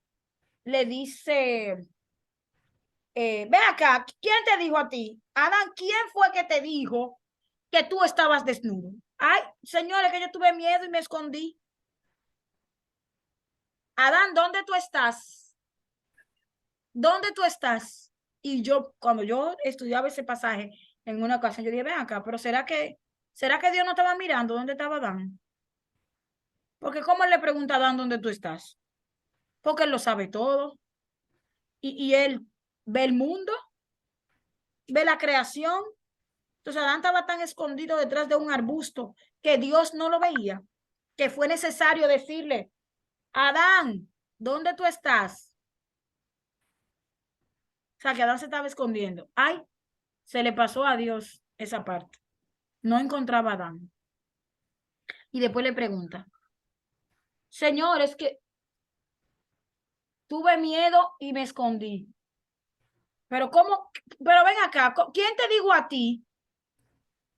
ve acá, ¿quién te dijo a ti? Adán, ¿quién fue que te dijo que tú estabas desnudo? Ay, señores, que yo tuve miedo y me escondí. Adán, ¿dónde tú estás? ¿Dónde tú estás? Y yo, cuando yo estudiaba ese pasaje en una ocasión, yo dije, ven acá, pero ¿será que Dios no estaba mirando dónde estaba Adán? Porque ¿cómo él le pregunta a Adán dónde tú estás? Porque él lo sabe todo. Y él ve el mundo, ve la creación. Entonces Adán estaba tan escondido detrás de un arbusto que Dios no lo veía, que fue necesario decirle, Adán, ¿dónde tú estás? O sea, que Adán se estaba escondiendo. Ay, se le pasó a Dios esa parte. No encontraba a Adán. Y después le pregunta, Señor, es que tuve miedo y me escondí. Pero ¿cómo? Pero ven acá, ¿quién te dijo a ti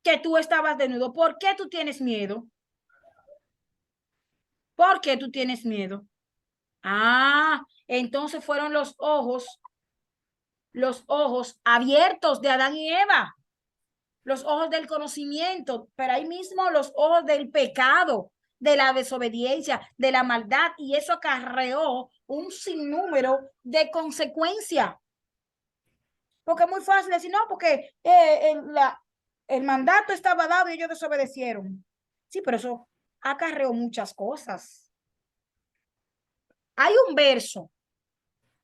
que tú estabas desnudo? ¿Por qué tú tienes miedo? ¿Por qué tú tienes miedo? Ah, entonces fueron los ojos abiertos de Adán y Eva, los ojos del conocimiento, pero ahí mismo los ojos del pecado, de la desobediencia, de la maldad, y eso acarreó un sinnúmero de consecuencias. Porque es muy fácil decir, no, porque el mandato estaba dado y ellos desobedecieron. Sí, pero eso acarreó muchas cosas. Hay un verso,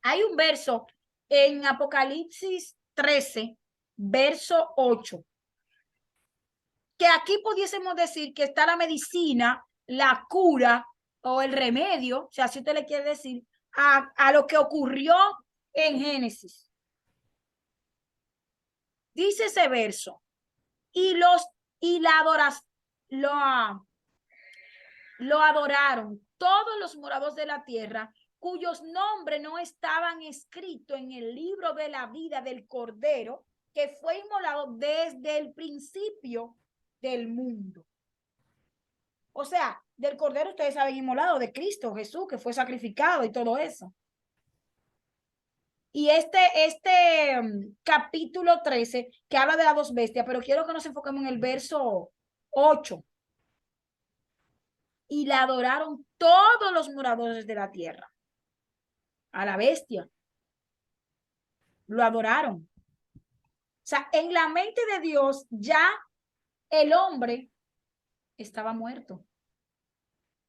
hay un verso en Apocalipsis 13, verso 8, que aquí pudiésemos decir que está la medicina, la cura o el remedio, o sea, si usted le quiere decir, a lo que ocurrió en Génesis. Dice ese verso, y la adoración, lo adoraron todos los moradores de la tierra, cuyos nombres no estaban escritos en el libro de la vida del Cordero, que fue inmolado desde el principio del mundo. O sea, del Cordero ustedes saben inmolado, de Cristo Jesús, que fue sacrificado y todo eso. Y capítulo 13, que habla de las dos bestias, pero quiero que nos enfoquemos en el verso 8. Y la adoraron todos los moradores de la tierra. A la bestia. Lo adoraron. O sea, en la mente de Dios ya el hombre estaba muerto.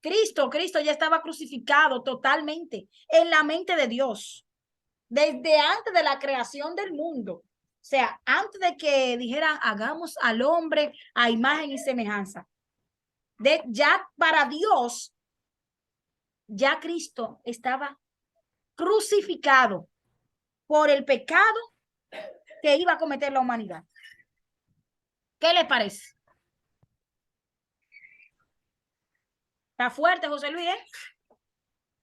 Cristo ya estaba crucificado totalmente en la mente de Dios. Desde antes de la creación del mundo. O sea, antes de que dijeran, hagamos al hombre a imagen y semejanza. Ya para Dios, ya Cristo estaba crucificado por el pecado que iba a cometer la humanidad. ¿Qué le parece? Está fuerte, José Luis, ¿eh?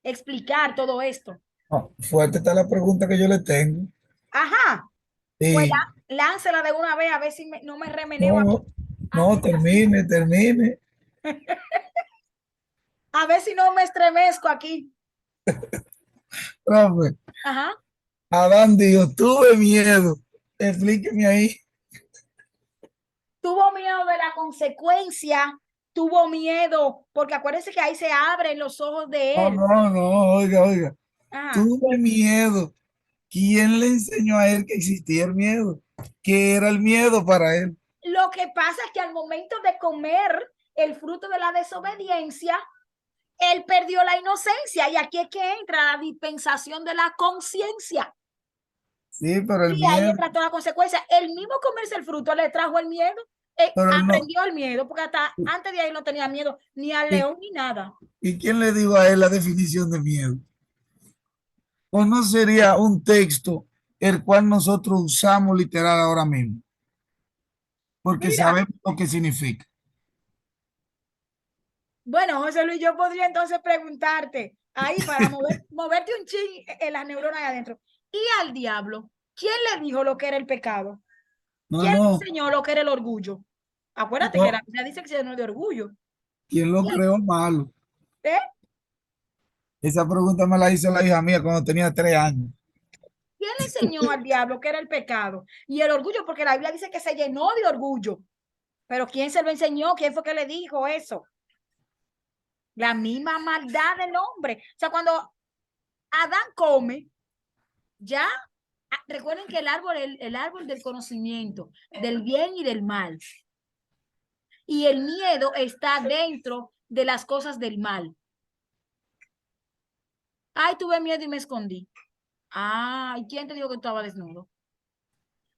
Explicar todo esto. No, fuerte está la pregunta que yo le tengo. Ajá. Pues Y láncela de una vez a ver si no me remeneo aquí. no, termine. A ver si no me estremezco aquí. Profe, Ajá. Adán dijo, tuve miedo. Explíqueme ahí. Tuvo miedo de la consecuencia, tuvo miedo, porque acuérdense que ahí se abren los ojos de él. No, oiga. Ajá. Tuve miedo. ¿Quién le enseñó a él que existía el miedo? ¿Qué era el miedo para él? Lo que pasa es que al momento de comer el fruto de la desobediencia, él perdió la inocencia y aquí es que entra la dispensación de la conciencia. Sí, pero el Y ahí miedo, entra toda la consecuencia. El mismo comerse el fruto le trajo el miedo, pero él no. aprendió el miedo, porque hasta antes de ahí no tenía miedo ni al ¿Y, león ni nada. y quién le dijo a él la definición de miedo? ¿O no sería un texto el cual nosotros usamos literal ahora mismo? Porque Mira, sabemos lo que significa. bueno, José Luis, yo podría entonces preguntarte ahí para moverte un chin en las neuronas ahí adentro. ¿Y al diablo? ¿Quién le dijo lo que era el pecado? No, ¿Quién le no, enseñó lo que era el orgullo? Acuérdate que la no. Biblia dice que se llenó de orgullo. ¿Quién lo creó malo? ¿Eh? Esa pregunta me la hizo la hija mía cuando tenía 3 años. ¿Quién le enseñó al diablo que era el pecado? Y el orgullo, porque la Biblia dice que se llenó de orgullo. Pero ¿quién se lo enseñó? ¿Quién fue que le dijo eso? La misma maldad del hombre. O sea, cuando Adán come, ya recuerden que el árbol del conocimiento del bien y del mal. Y el miedo está dentro de las cosas del mal. Ay, tuve miedo y me escondí. Ay, ¿quién te dijo que estaba desnudo?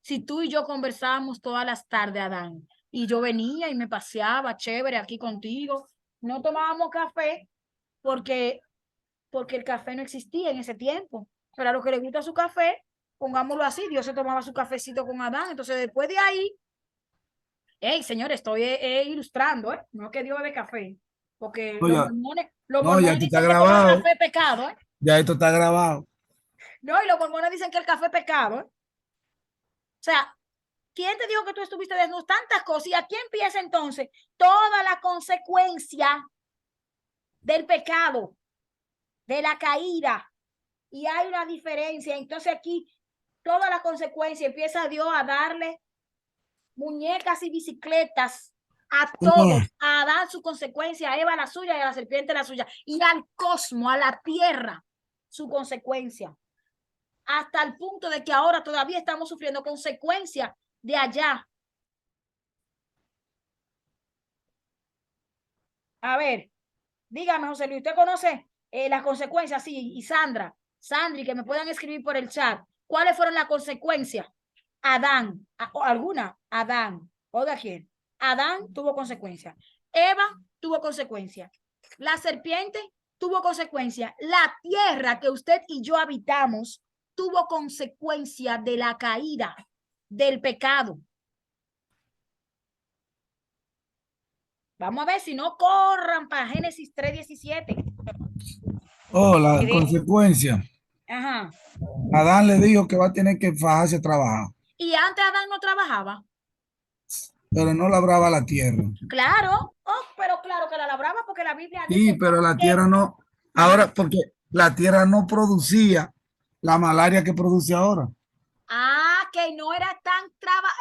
Si tú y yo conversábamos todas las tardes, Adán, y yo venía y me paseaba chévere aquí contigo, no tomábamos café porque, porque el café no existía en ese tiempo. Pero a lo que le gusta su café, pongámoslo así, Dios se tomaba su cafecito con Adán. Entonces, después de ahí, hey, señor, estoy ilustrando, ¿eh? No que Dios bebe café, porque No, los no, ya mormones esto está dicen que tomar grabado. café es pecado, ¿eh? Ya esto está grabado. No, y los mormones dicen que el café es pecado, ¿eh? O sea, ¿quién te dijo que tú estuviste desnudo? Tantas cosas. ¿Y aquí empieza entonces toda la consecuencia del pecado, de la caída? Y hay una diferencia. Entonces aquí toda la consecuencia empieza Dios a darle muñecas y bicicletas a No, todos, a dar su consecuencia, a Eva la suya y a la serpiente la suya, y al cosmos, a la tierra, su consecuencia. Hasta el punto de que ahora todavía estamos sufriendo consecuencias de allá. A ver, dígame, José Luis, ¿usted conoce las consecuencias? Sí, y Sandri, que me puedan escribir por el chat. ¿Cuáles fueron las consecuencias? Adán, o alguna, Adán, oiga quién. Adán tuvo consecuencias. Eva tuvo consecuencias. La serpiente tuvo consecuencias. La tierra que usted y yo habitamos tuvo consecuencias de la caída, del pecado. Vamos a ver si no corran para Génesis 3:17. Oh, la Dice, consecuencia. Ajá. Adán le dijo que va a tener que fajarse a trabajar, Y antes Adán no trabajaba. pero no labraba la tierra. Claro, oh, pero claro que la labraba porque la Biblia Sí, dice pero la que, tierra no, ajá. ahora, porque la tierra no producía la malaria que produce ahora. Que no era tan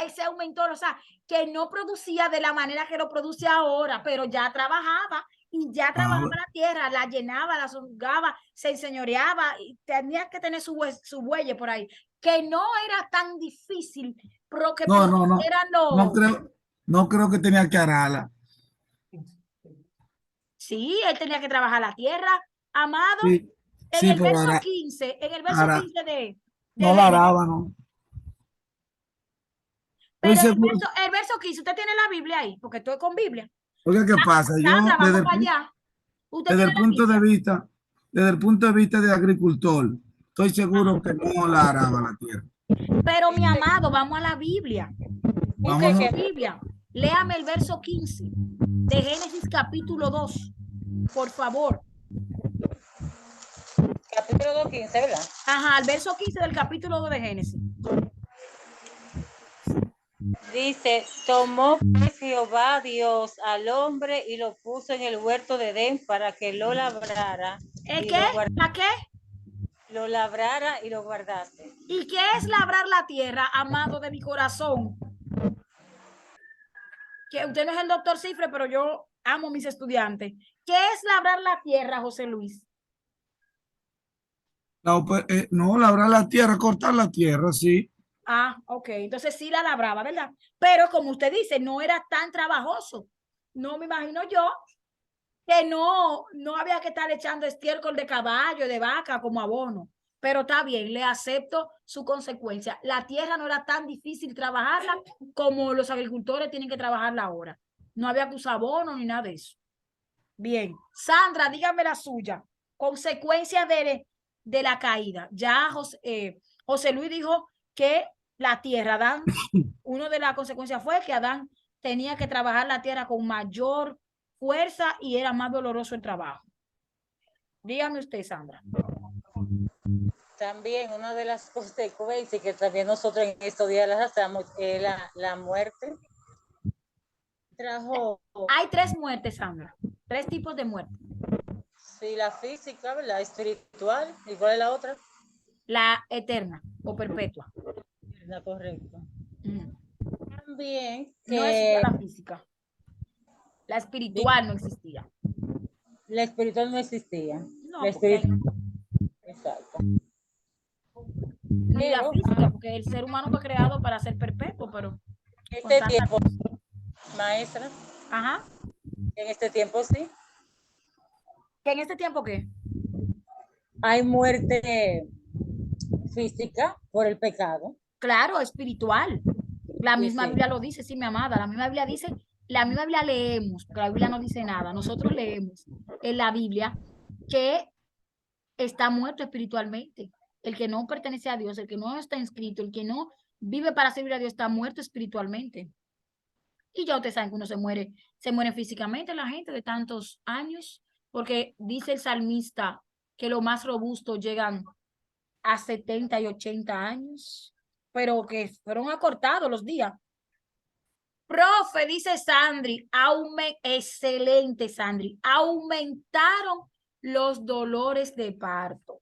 ese aumentó, o sea, que no producía de la manera que lo produce ahora, pero ya trabajaba y ya trabajaba Ah, la tierra, la llenaba, la sojuzgaba, se enseñoreaba y tenía que tener su buey por ahí, que no era tan difícil, pero que no, no, no, eran no los, creo, no creo que tenía que ararla. sí, él tenía que trabajar la tierra, amado, Sí, en sí, el pero verso 15, en el verso ara, 15 de no la Génesis, araba, ¿no? Estoy pero seguro. el verso 15, usted tiene la Biblia ahí, porque estoy con Biblia. Oiga, ¿qué pasa? Yo, Sandra, vamos para allá. Usted desde tiene el la punto de Biblia. vista, desde el punto de vista de agricultor, estoy seguro Ajá. que no la araba la tierra. Pero mi amado, vamos a la Biblia. Busque Vámonos. su Biblia. Léame el verso 15 de Génesis capítulo 2, por favor. capítulo 2:15, ¿verdad? Ajá, el verso 15 del capítulo 2 de Génesis. Dice, tomó pues Jehová Dios al hombre y lo puso en el huerto de Edén para que lo labrara ¿El y qué? ¿La qué? lo labrara y lo guardase. ¿Y qué es labrar la tierra, amado de mi corazón? Que usted no es el doctor Cifre, pero yo amo a mis estudiantes. ¿Qué es labrar la tierra, José Luis? No, labrar la tierra, cortar la tierra, sí. Ok, entonces sí la labraba, ¿verdad? Pero como usted dice, no era tan trabajoso. No me imagino yo que no había que estar echando estiércol de caballo, de vaca como abono. Pero está bien, le acepto su consecuencia. La tierra no era tan difícil trabajarla como los agricultores tienen que trabajarla ahora. No había que usar abono ni nada de eso. Bien, Sandra, dígame la suya. Consecuencia de la caída. Ya José Luis dijo que la tierra, Adán, una de las consecuencias fue que Adán tenía que trabajar la tierra con mayor fuerza y era más doloroso el trabajo. Dígame usted, Sandra. También una de las consecuencias que también nosotros en estos días las hacemos es la muerte. Trajo, Hay tres muertes, Sandra. Tres tipos de muerte. sí, la física, la espiritual, ¿y cuál es la otra? La eterna o perpetua. La correcta. Mm. También No existía que la física. La espiritual no existía. la espiritual no existía. La No, porque espiritual, exacto. ni la Pero física, porque el ser humano fue creado para ser perpetuo, pero con este tanta tiempo, cosa. maestra, Ajá. en este tiempo sí, ¿Que en este tiempo qué? hay muerte física por el pecado. Claro, espiritual. La Sí, misma sí. Biblia lo dice, sí, mi amada. La misma Biblia dice, la misma Biblia leemos, porque la Biblia no dice nada. Nosotros leemos en la Biblia que está muerto espiritualmente. El que no pertenece a Dios, el que no está inscrito, el que no vive para servir a Dios está muerto espiritualmente. Y ya ustedes saben que uno se muere físicamente la gente de tantos años, porque dice el salmista que los más robustos llegan a 70 y 80 años, pero que fueron acortados los días. Profe, dice Sandri, excelente Sandri, aumentaron los dolores de parto.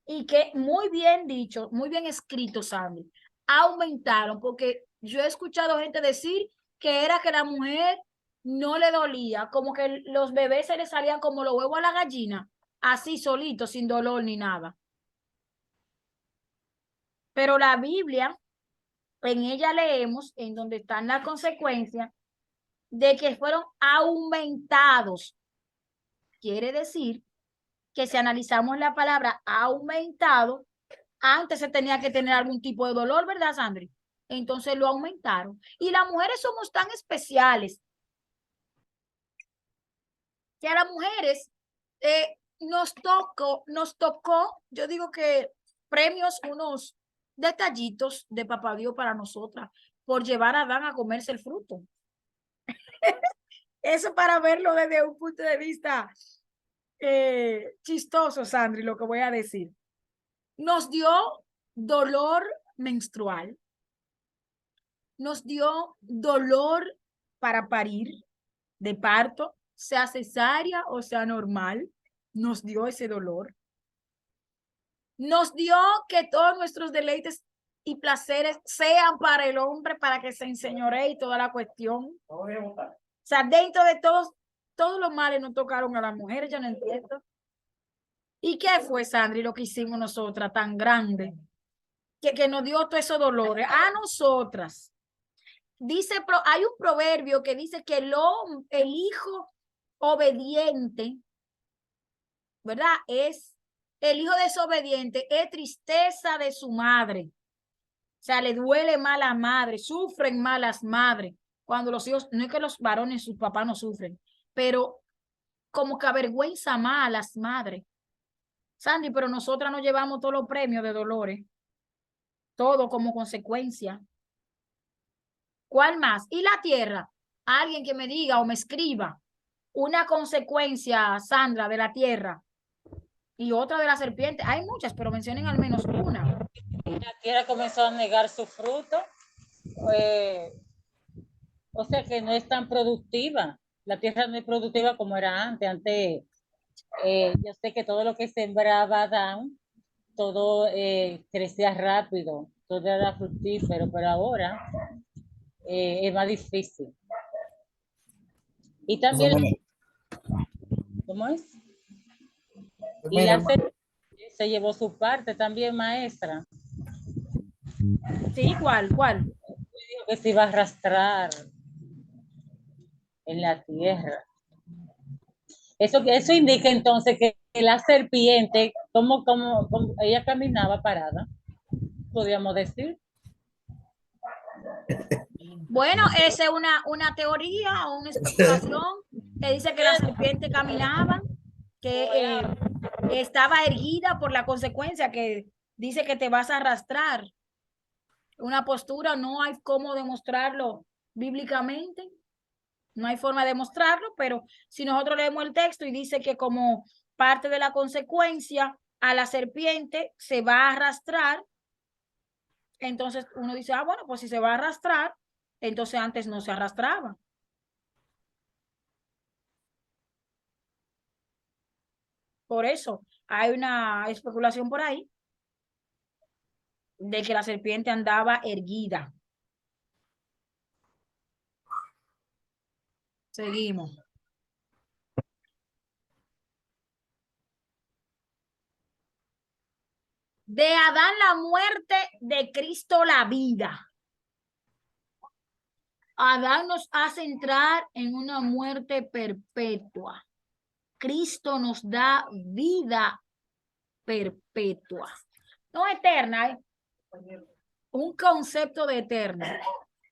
Y que muy bien dicho, muy bien escrito, Sandri, aumentaron, porque yo he escuchado gente decir que era que la mujer no le dolía, como que los bebés se le salían como los huevos a la gallina, así solitos, sin dolor ni nada. Pero la Biblia, en ella leemos, en donde están las consecuencias, de que fueron aumentados. Quiere decir que si analizamos la palabra aumentado, antes se tenía que tener algún tipo de dolor, ¿verdad, Sandri? Entonces lo aumentaron. Y las mujeres somos tan especiales que a las mujeres nos tocó, yo digo que premios, unos detallitos de papá Dios para nosotras por llevar a Adán a comerse el fruto. Eso para verlo desde un punto de vista chistoso, Sandri, lo que voy a decir. Nos dio dolor menstrual, nos dio dolor para parir, de parto, sea cesárea o sea normal, nos dio ese dolor. Nos dio que todos nuestros deleites y placeres sean para el hombre, para que se enseñoree y toda la cuestión. O sea, dentro de todos los males nos tocaron a las mujeres, yo no entiendo. ¿Y qué fue, Sandri, lo que hicimos nosotras tan grande? Que nos dio todos esos dolores a nosotras. Dice, hay un proverbio que dice que el hijo obediente, ¿verdad? El hijo desobediente es tristeza de su madre. O sea, le duele mal a la madre, sufren mal las madres. Cuando los hijos, no es que los varones, sus papás no sufren, pero como que avergüenza más a las madres. Sandy, pero nosotras nos llevamos todos los premios de dolores, todo como consecuencia. ¿Cuál más? Y la tierra. Alguien que me diga o me escriba una consecuencia, Sandra, de la tierra y otra de la serpiente. Hay muchas, pero mencionen al menos una. La tierra comenzó a negar su fruto, o sea que no es tan productiva. La tierra no es productiva como era antes. Antes, yo sé que todo lo que sembraba Adán, todo crecía rápido, todo era fructífero, pero ahora es más difícil. Y también, ¿cómo es? Y la serpiente se llevó su parte también, maestra. Sí, ¿cuál? Dijo que se iba a arrastrar en la tierra. Eso indica entonces que la serpiente, como ella caminaba parada, podríamos decir. Bueno, esa es una teoría o una especulación que dice que la serpiente caminaba, que estaba erguida por la consecuencia, que dice que te vas a arrastrar. Una postura, no hay cómo demostrarlo bíblicamente, no hay forma de demostrarlo, pero si nosotros leemos el texto y dice que como parte de la consecuencia a la serpiente se va a arrastrar, entonces uno dice, ah, bueno, pues si se va a arrastrar, entonces antes no se arrastraba. Por eso hay una especulación por ahí de que la serpiente andaba erguida. Seguimos. De Adán la muerte, de Cristo la vida. Adán nos hace entrar en una muerte perpetua. Cristo nos da vida perpetua. No eterna, un concepto de eterno,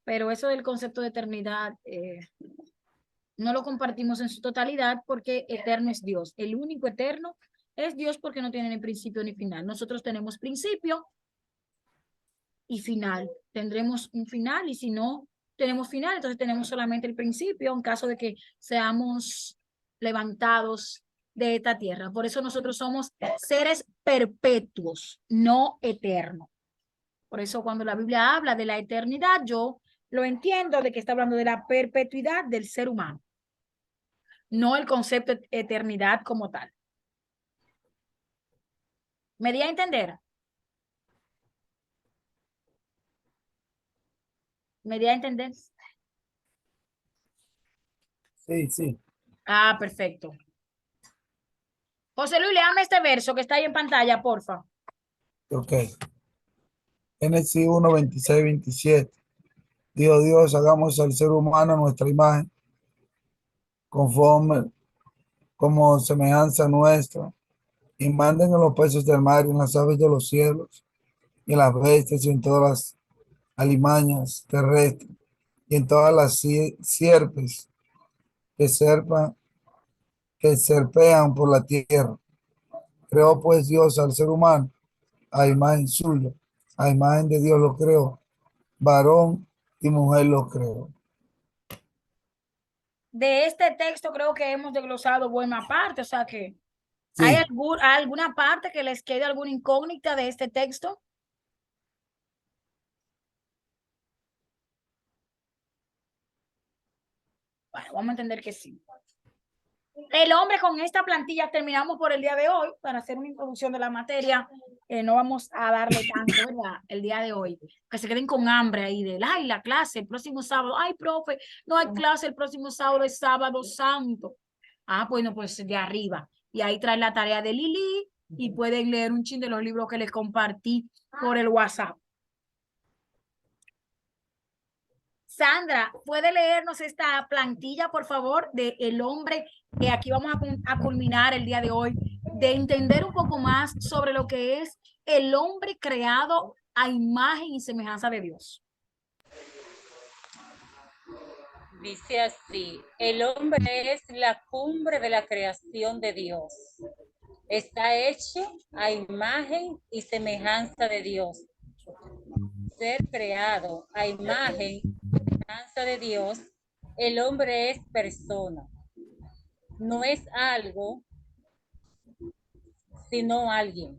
pero eso del concepto de eternidad no lo compartimos en su totalidad porque eterno es Dios. El único eterno es Dios porque no tiene ni principio ni final. Nosotros tenemos principio y final. Tendremos un final y si no tenemos final, entonces tenemos solamente el principio en caso de que seamos levantados de esta tierra. Por eso nosotros somos seres perpetuos, no eternos. Por eso cuando la Biblia habla de la eternidad, yo lo entiendo de que está hablando de la perpetuidad del ser humano, no el concepto de eternidad como tal. ¿Me di a entender? ¿Me di a entender? Sí, sí. Ah, perfecto. José Luis, léame este verso que está ahí en pantalla, porfa. Ok. Génesis 1, 26, 27. Dijo Dios, hagamos al ser humano a nuestra imagen, conforme, como semejanza nuestra, y manden en los peces del mar y en las aves de los cielos, y en las bestias y en todas las alimañas terrestres, y en todas las sierpes que serpean por la tierra. Creó pues Dios al ser humano a imagen suya, a imagen de Dios lo creó, varón y mujer lo creó. de este texto creo que hemos desglosado buena parte, o sea que ¿hay Sí, alguna parte que les quede alguna incógnita de este texto? Bueno, vamos a entender que sí. El hombre, con esta plantilla terminamos por el día de hoy para hacer una introducción de la materia. No vamos a darle tanto, ¿verdad? El día de hoy. Que se queden con hambre ahí de, ay, la clase el próximo sábado. Ay, profe, no hay clase el próximo sábado, es sábado santo. Ah, bueno, pues de arriba. Y ahí trae la tarea de Lili y pueden leer un chin de los libros que les compartí por el WhatsApp. Sandra, ¿puede leernos esta plantilla, por favor, de el hombre que aquí vamos a culminar el día de hoy, de entender un poco más sobre lo que es el hombre creado a imagen y semejanza de Dios? Dice así, el hombre es la cumbre de la creación de Dios. Está hecho a imagen y semejanza de Dios. Ser creado a imagen y semejanza de Dios, el hombre es persona. No es algo, sino alguien.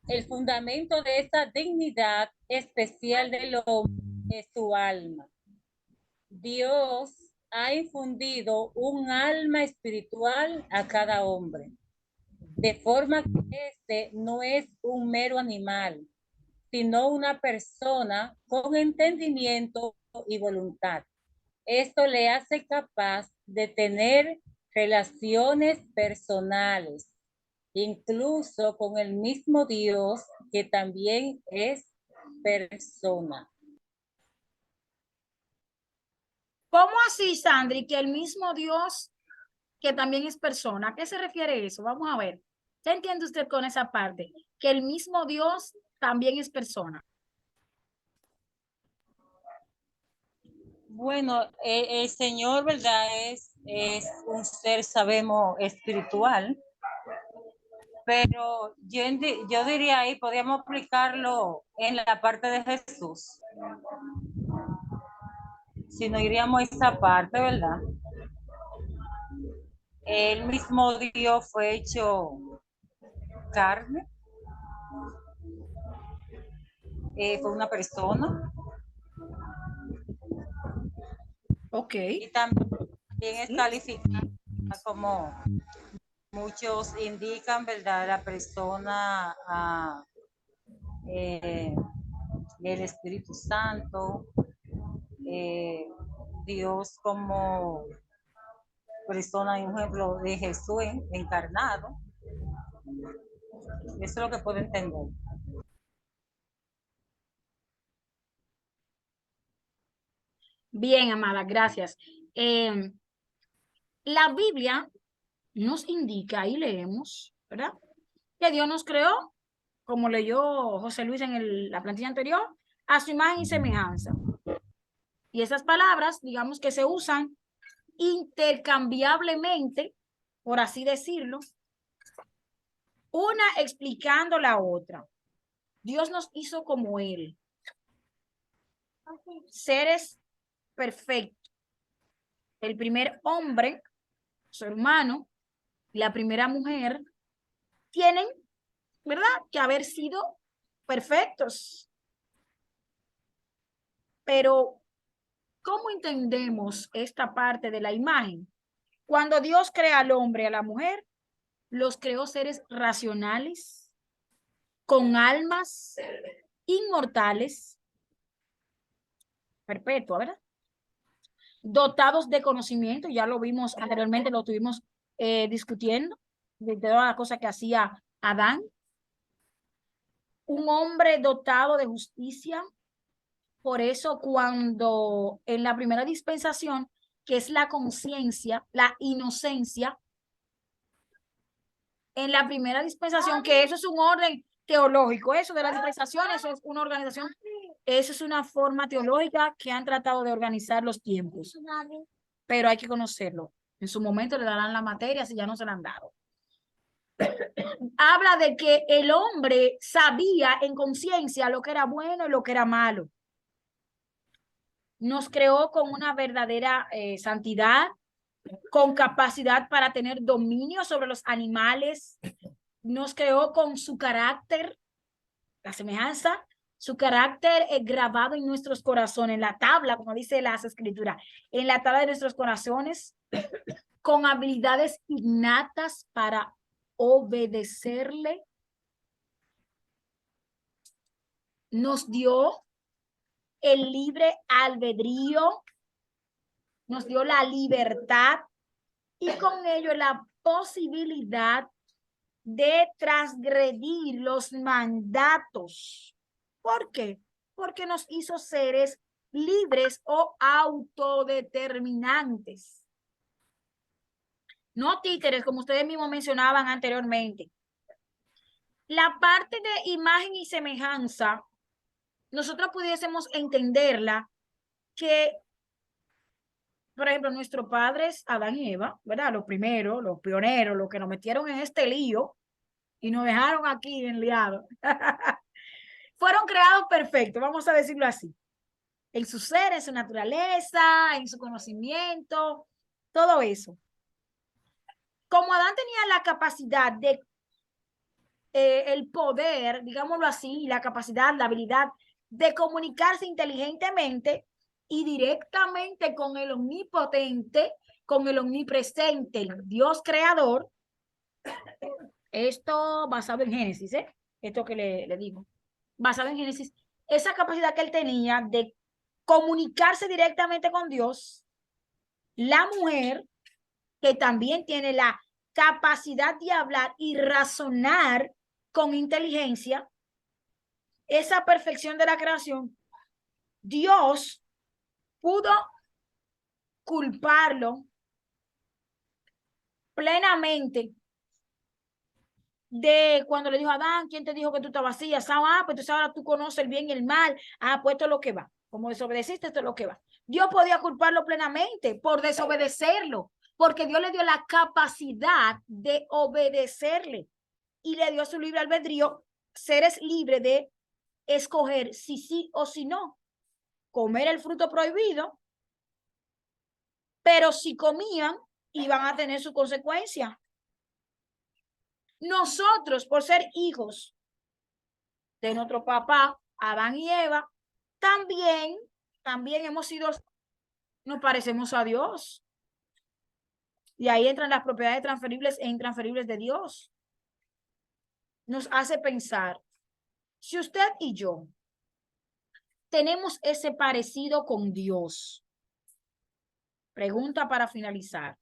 El fundamento de esta dignidad especial del hombre es su alma. Dios ha infundido un alma espiritual a cada hombre, de forma que este no es un mero animal, sino una persona con entendimiento y voluntad. Esto le hace capaz de tener relaciones personales, incluso con el mismo Dios, que también es persona. ¿Cómo así, Sandri, que el mismo Dios que también es persona? ¿A qué se refiere eso? Vamos a ver. ¿Qué entiende usted con esa parte? Que el mismo Dios también es persona. Bueno, el Señor, ¿verdad? Es un ser, sabemos, espiritual, pero yo diría ahí, podríamos aplicarlo en la parte de Jesús. Si no iríamos a esa parte, ¿verdad? El mismo Dios fue hecho carne, fue una persona, Ok. y también es Sí. calificada como muchos indican, ¿verdad? La persona, eh, el Espíritu Santo, eh, Dios como persona, un ejemplo de Jesús encarnado. Eso es lo que puedo entender. Bien, amada, gracias. La Biblia nos indica y leemos, ¿verdad? Que Dios nos creó, como leyó José Luis en la plantilla anterior, a su imagen y semejanza. Y esas palabras, digamos que se usan intercambiablemente, por así decirlo, una explicando la otra. Dios nos hizo como Él, seres perfectos. El primer hombre, ser humano, y la primera mujer tienen, ¿verdad?, que haber sido perfectos. Pero, ¿cómo entendemos esta parte de la imagen? Cuando Dios crea al hombre y a la mujer, los creó seres racionales, con almas inmortales, perpetua, ¿verdad? Dotados de conocimiento, ya lo vimos anteriormente, lo tuvimos discutiendo, de todas las cosas que hacía Adán. Un hombre dotado de justicia. Por eso cuando en la primera dispensación, que es la conciencia, la inocencia, en la primera dispensación, que eso es un orden teológico, eso de la dispensación, eso es una organización, eso es una forma teológica que han tratado de organizar los tiempos, pero hay que conocerlo. En su momento le darán la materia si ya no se la han dado. Habla de que el hombre sabía en conciencia lo que era bueno y lo que era malo. Nos creó con una verdadera santidad, con capacidad para tener dominio sobre los animales, nos creó con su carácter, la semejanza, su carácter grabado en nuestros corazones, en la tabla, como dice las escrituras, en la tabla de nuestros corazones, con habilidades innatas para obedecerle. Nos dio el libre albedrío, nos dio la libertad y con ello la posibilidad de transgredir los mandatos. ¿Por qué? Porque nos hizo seres libres o autodeterminantes. No títeres, como ustedes mismos mencionaban anteriormente. La parte de imagen y semejanza, nosotros pudiésemos entenderla que, por ejemplo, nuestros padres, Adán y Eva, ¿verdad? Los primeros, los pioneros, los que nos metieron en este lío y nos dejaron aquí enliados. Fueron creados perfectos, vamos a decirlo así. En su ser, en su naturaleza, en su conocimiento, todo eso. Como Adán tenía la capacidad de, el poder, digámoslo así, la capacidad, la habilidad de comunicarse inteligentemente y directamente con el omnipotente, con el omnipresente, el Dios creador. Esto basado en Génesis, esto que le digo, basado en Génesis, esa capacidad que él tenía de comunicarse directamente con Dios, la mujer que también tiene la capacidad de hablar y razonar con inteligencia, esa perfección de la creación, Dios pudo culparlo plenamente de cuando le dijo a Adán, ¿quién te dijo que tú estabas vacía? Ah, pues entonces ahora tú conoces el bien y el mal. Ah, pues esto es lo que va. Como desobedeciste, esto es lo que va. Dios podía culparlo plenamente por desobedecerlo, porque Dios le dio la capacidad de obedecerle y le dio su libre albedrío. Seres libres de escoger si sí o si no. Comer el fruto prohibido, pero si comían, iban a tener su consecuencia. Nosotros, por ser hijos de nuestro papá, Adán y Eva, también hemos sido, nos parecemos a Dios. Y ahí entran las propiedades transferibles e intransferibles de Dios. Nos hace pensar, si usted y yo tenemos ese parecido con Dios, pregunta para finalizar,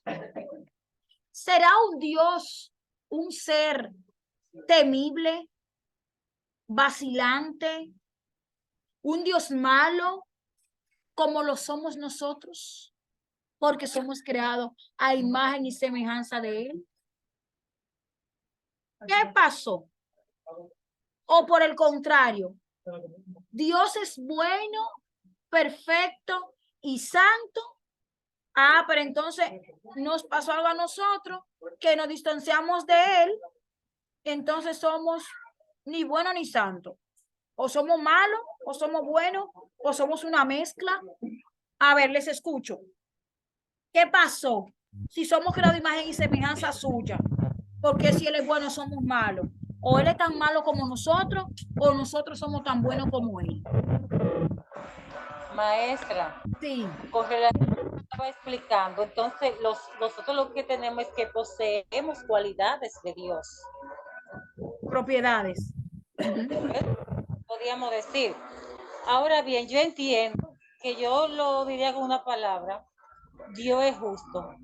¿será un Dios un ser temible, vacilante, un Dios malo como lo somos nosotros? Porque somos creados a imagen y semejanza de Él. ¿Qué pasó? O por el contrario, Dios es bueno, perfecto y santo. Ah, pero entonces nos pasó algo a nosotros, que nos distanciamos de Él, entonces somos ni bueno ni santo. O somos malos, o somos buenos, o somos una mezcla. A ver, les escucho. ¿Qué pasó? Si somos creados imagen y semejanza suya, porque si Él es bueno somos malos? O Él es tan malo como nosotros, o nosotros somos tan buenos como Él. Maestra, Sí, con relación a lo que estaba explicando, entonces nosotros lo que tenemos es que poseemos cualidades de Dios. propiedades. Podríamos decir. Ahora bien, yo entiendo que yo lo diría con una palabra, Dios es justo.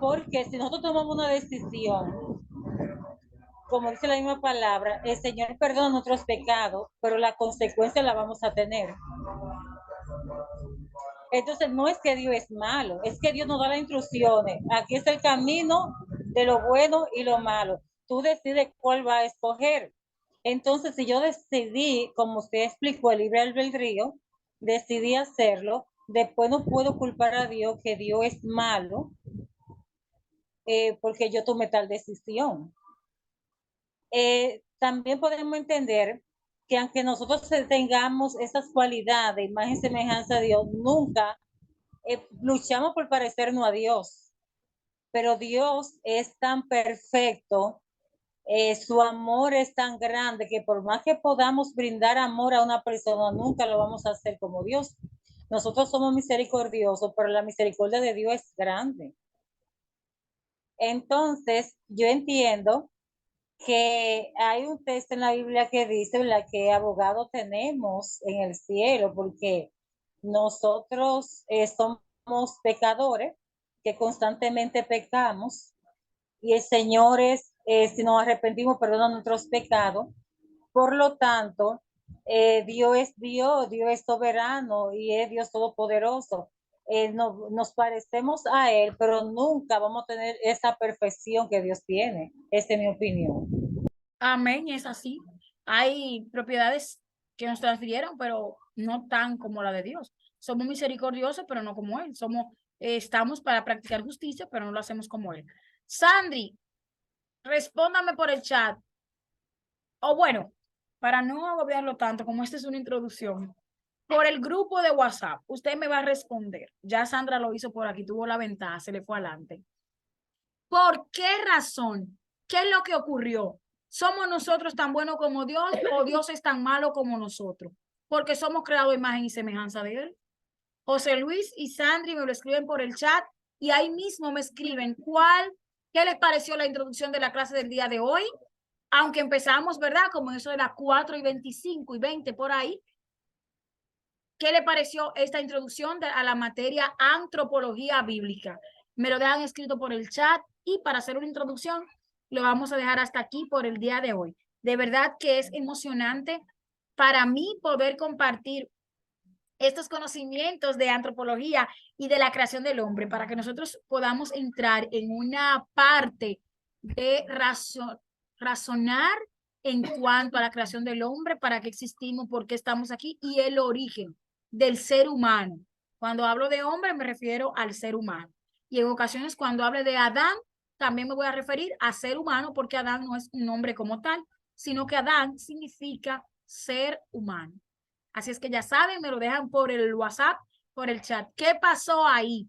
Porque si nosotros tomamos una decisión, como dice la misma palabra, el Señor perdona nuestros pecados, pero la consecuencia la vamos a tener. Entonces no es que Dios es malo, es que Dios nos da las instrucciones. Aquí es el camino de lo bueno y lo malo. Tú decides cuál va a escoger. Entonces, si yo decidí, como usted explicó, el libre albedrío, decidí hacerlo, después no puedo culpar a Dios que Dios es malo porque yo tomé tal decisión. También podemos entender que aunque nosotros tengamos esas cualidades, imagen y semejanza de Dios, nunca luchamos por parecernos a Dios, pero Dios es tan perfecto, su amor es tan grande que por más que podamos brindar amor a una persona, nunca lo vamos a hacer como Dios. Nosotros somos misericordiosos, pero la misericordia de Dios es grande. Entonces, yo entiendo que hay un texto en la Biblia que dice, ¿verdad?, que abogado tenemos en el cielo, porque nosotros somos pecadores, que constantemente pecamos, y el Señor es, si nos arrepentimos, perdona nuestros pecados. Por lo tanto, Dios es Dios, Dios es soberano y es Dios todopoderoso. Nos parecemos a Él, pero nunca vamos a tener esa perfección que Dios tiene. Esa es mi opinión. Amén, es así. Hay propiedades que nos transfirieron, pero no tan como la de Dios. Somos misericordiosos, pero no como Él. Estamos para practicar justicia, pero no lo hacemos como Él. Sandri, respóndame por el chat. O bueno, para no agobiarlo tanto, como esta es una introducción, por el grupo de WhatsApp, usted me va a responder. Ya Sandra lo hizo por aquí, tuvo la ventaja, se le fue adelante. ¿Por qué razón? ¿Qué es lo que ocurrió? ¿Somos nosotros tan buenos como Dios o Dios es tan malo como nosotros? Porque somos creados a imagen y semejanza de Él. José Luis y Sandri me lo escriben por el chat y ahí mismo me escriben qué les pareció la introducción de la clase del día de hoy. Aunque empezamos, ¿verdad? Como eso de las 4:25 y 20 por ahí. ¿Qué le pareció esta introducción a la materia antropología bíblica? Me lo dejan escrito por el chat y para hacer una introducción lo vamos a dejar hasta aquí por el día de hoy. De verdad que es emocionante para mí poder compartir estos conocimientos de antropología y de la creación del hombre para que nosotros podamos entrar en una parte de razonar en cuanto a la creación del hombre, para qué existimos, por qué estamos aquí y el origen del ser humano. Cuando hablo de hombre me refiero al ser humano. Y en ocasiones cuando hable de Adán, también me voy a referir a ser humano porque Adán no es un nombre como tal, sino que Adán significa ser humano. Así es que ya saben, me lo dejan por el WhatsApp, por el chat. ¿Qué pasó ahí?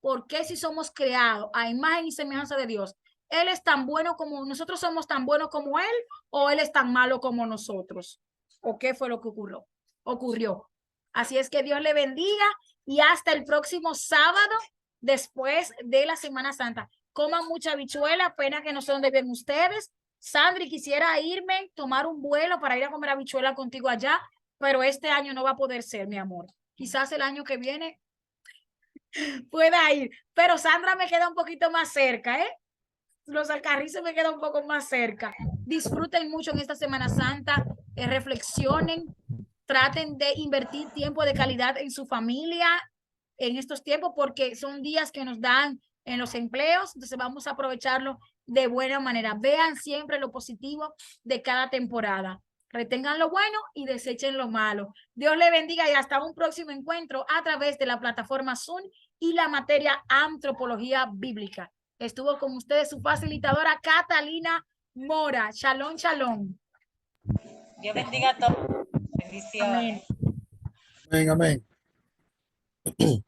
¿Por qué si somos creados a imagen y semejanza de Dios, Él es tan bueno como nosotros somos tan buenos como Él o Él es tan malo como nosotros? ¿O qué fue lo que ocurrió? Así es que Dios le bendiga y hasta el próximo sábado después de la Semana Santa. Coman mucha habichuela, pena que no sé dónde ven ustedes. Sandri, quisiera irme, tomar un vuelo para ir a comer habichuela contigo allá, pero este año no va a poder ser, mi amor. Quizás el año que viene pueda ir, pero Sandra me queda un poquito más cerca, ¿eh? Los Alcarrizos me queda un poco más cerca. Disfruten mucho en esta Semana Santa, reflexionen, traten de invertir tiempo de calidad en su familia en estos tiempos porque son días que nos dan en los empleos, entonces vamos a aprovecharlo de buena manera. Vean siempre lo positivo de cada temporada. Retengan lo bueno y desechen lo malo. Dios le bendiga y hasta un próximo encuentro a través de la plataforma Zoom y la materia antropología bíblica. Estuvo con ustedes su facilitadora Catalina Mora. Shalom, shalom. Dios bendiga a todos. Bendiciones. Amén. Amén, amén.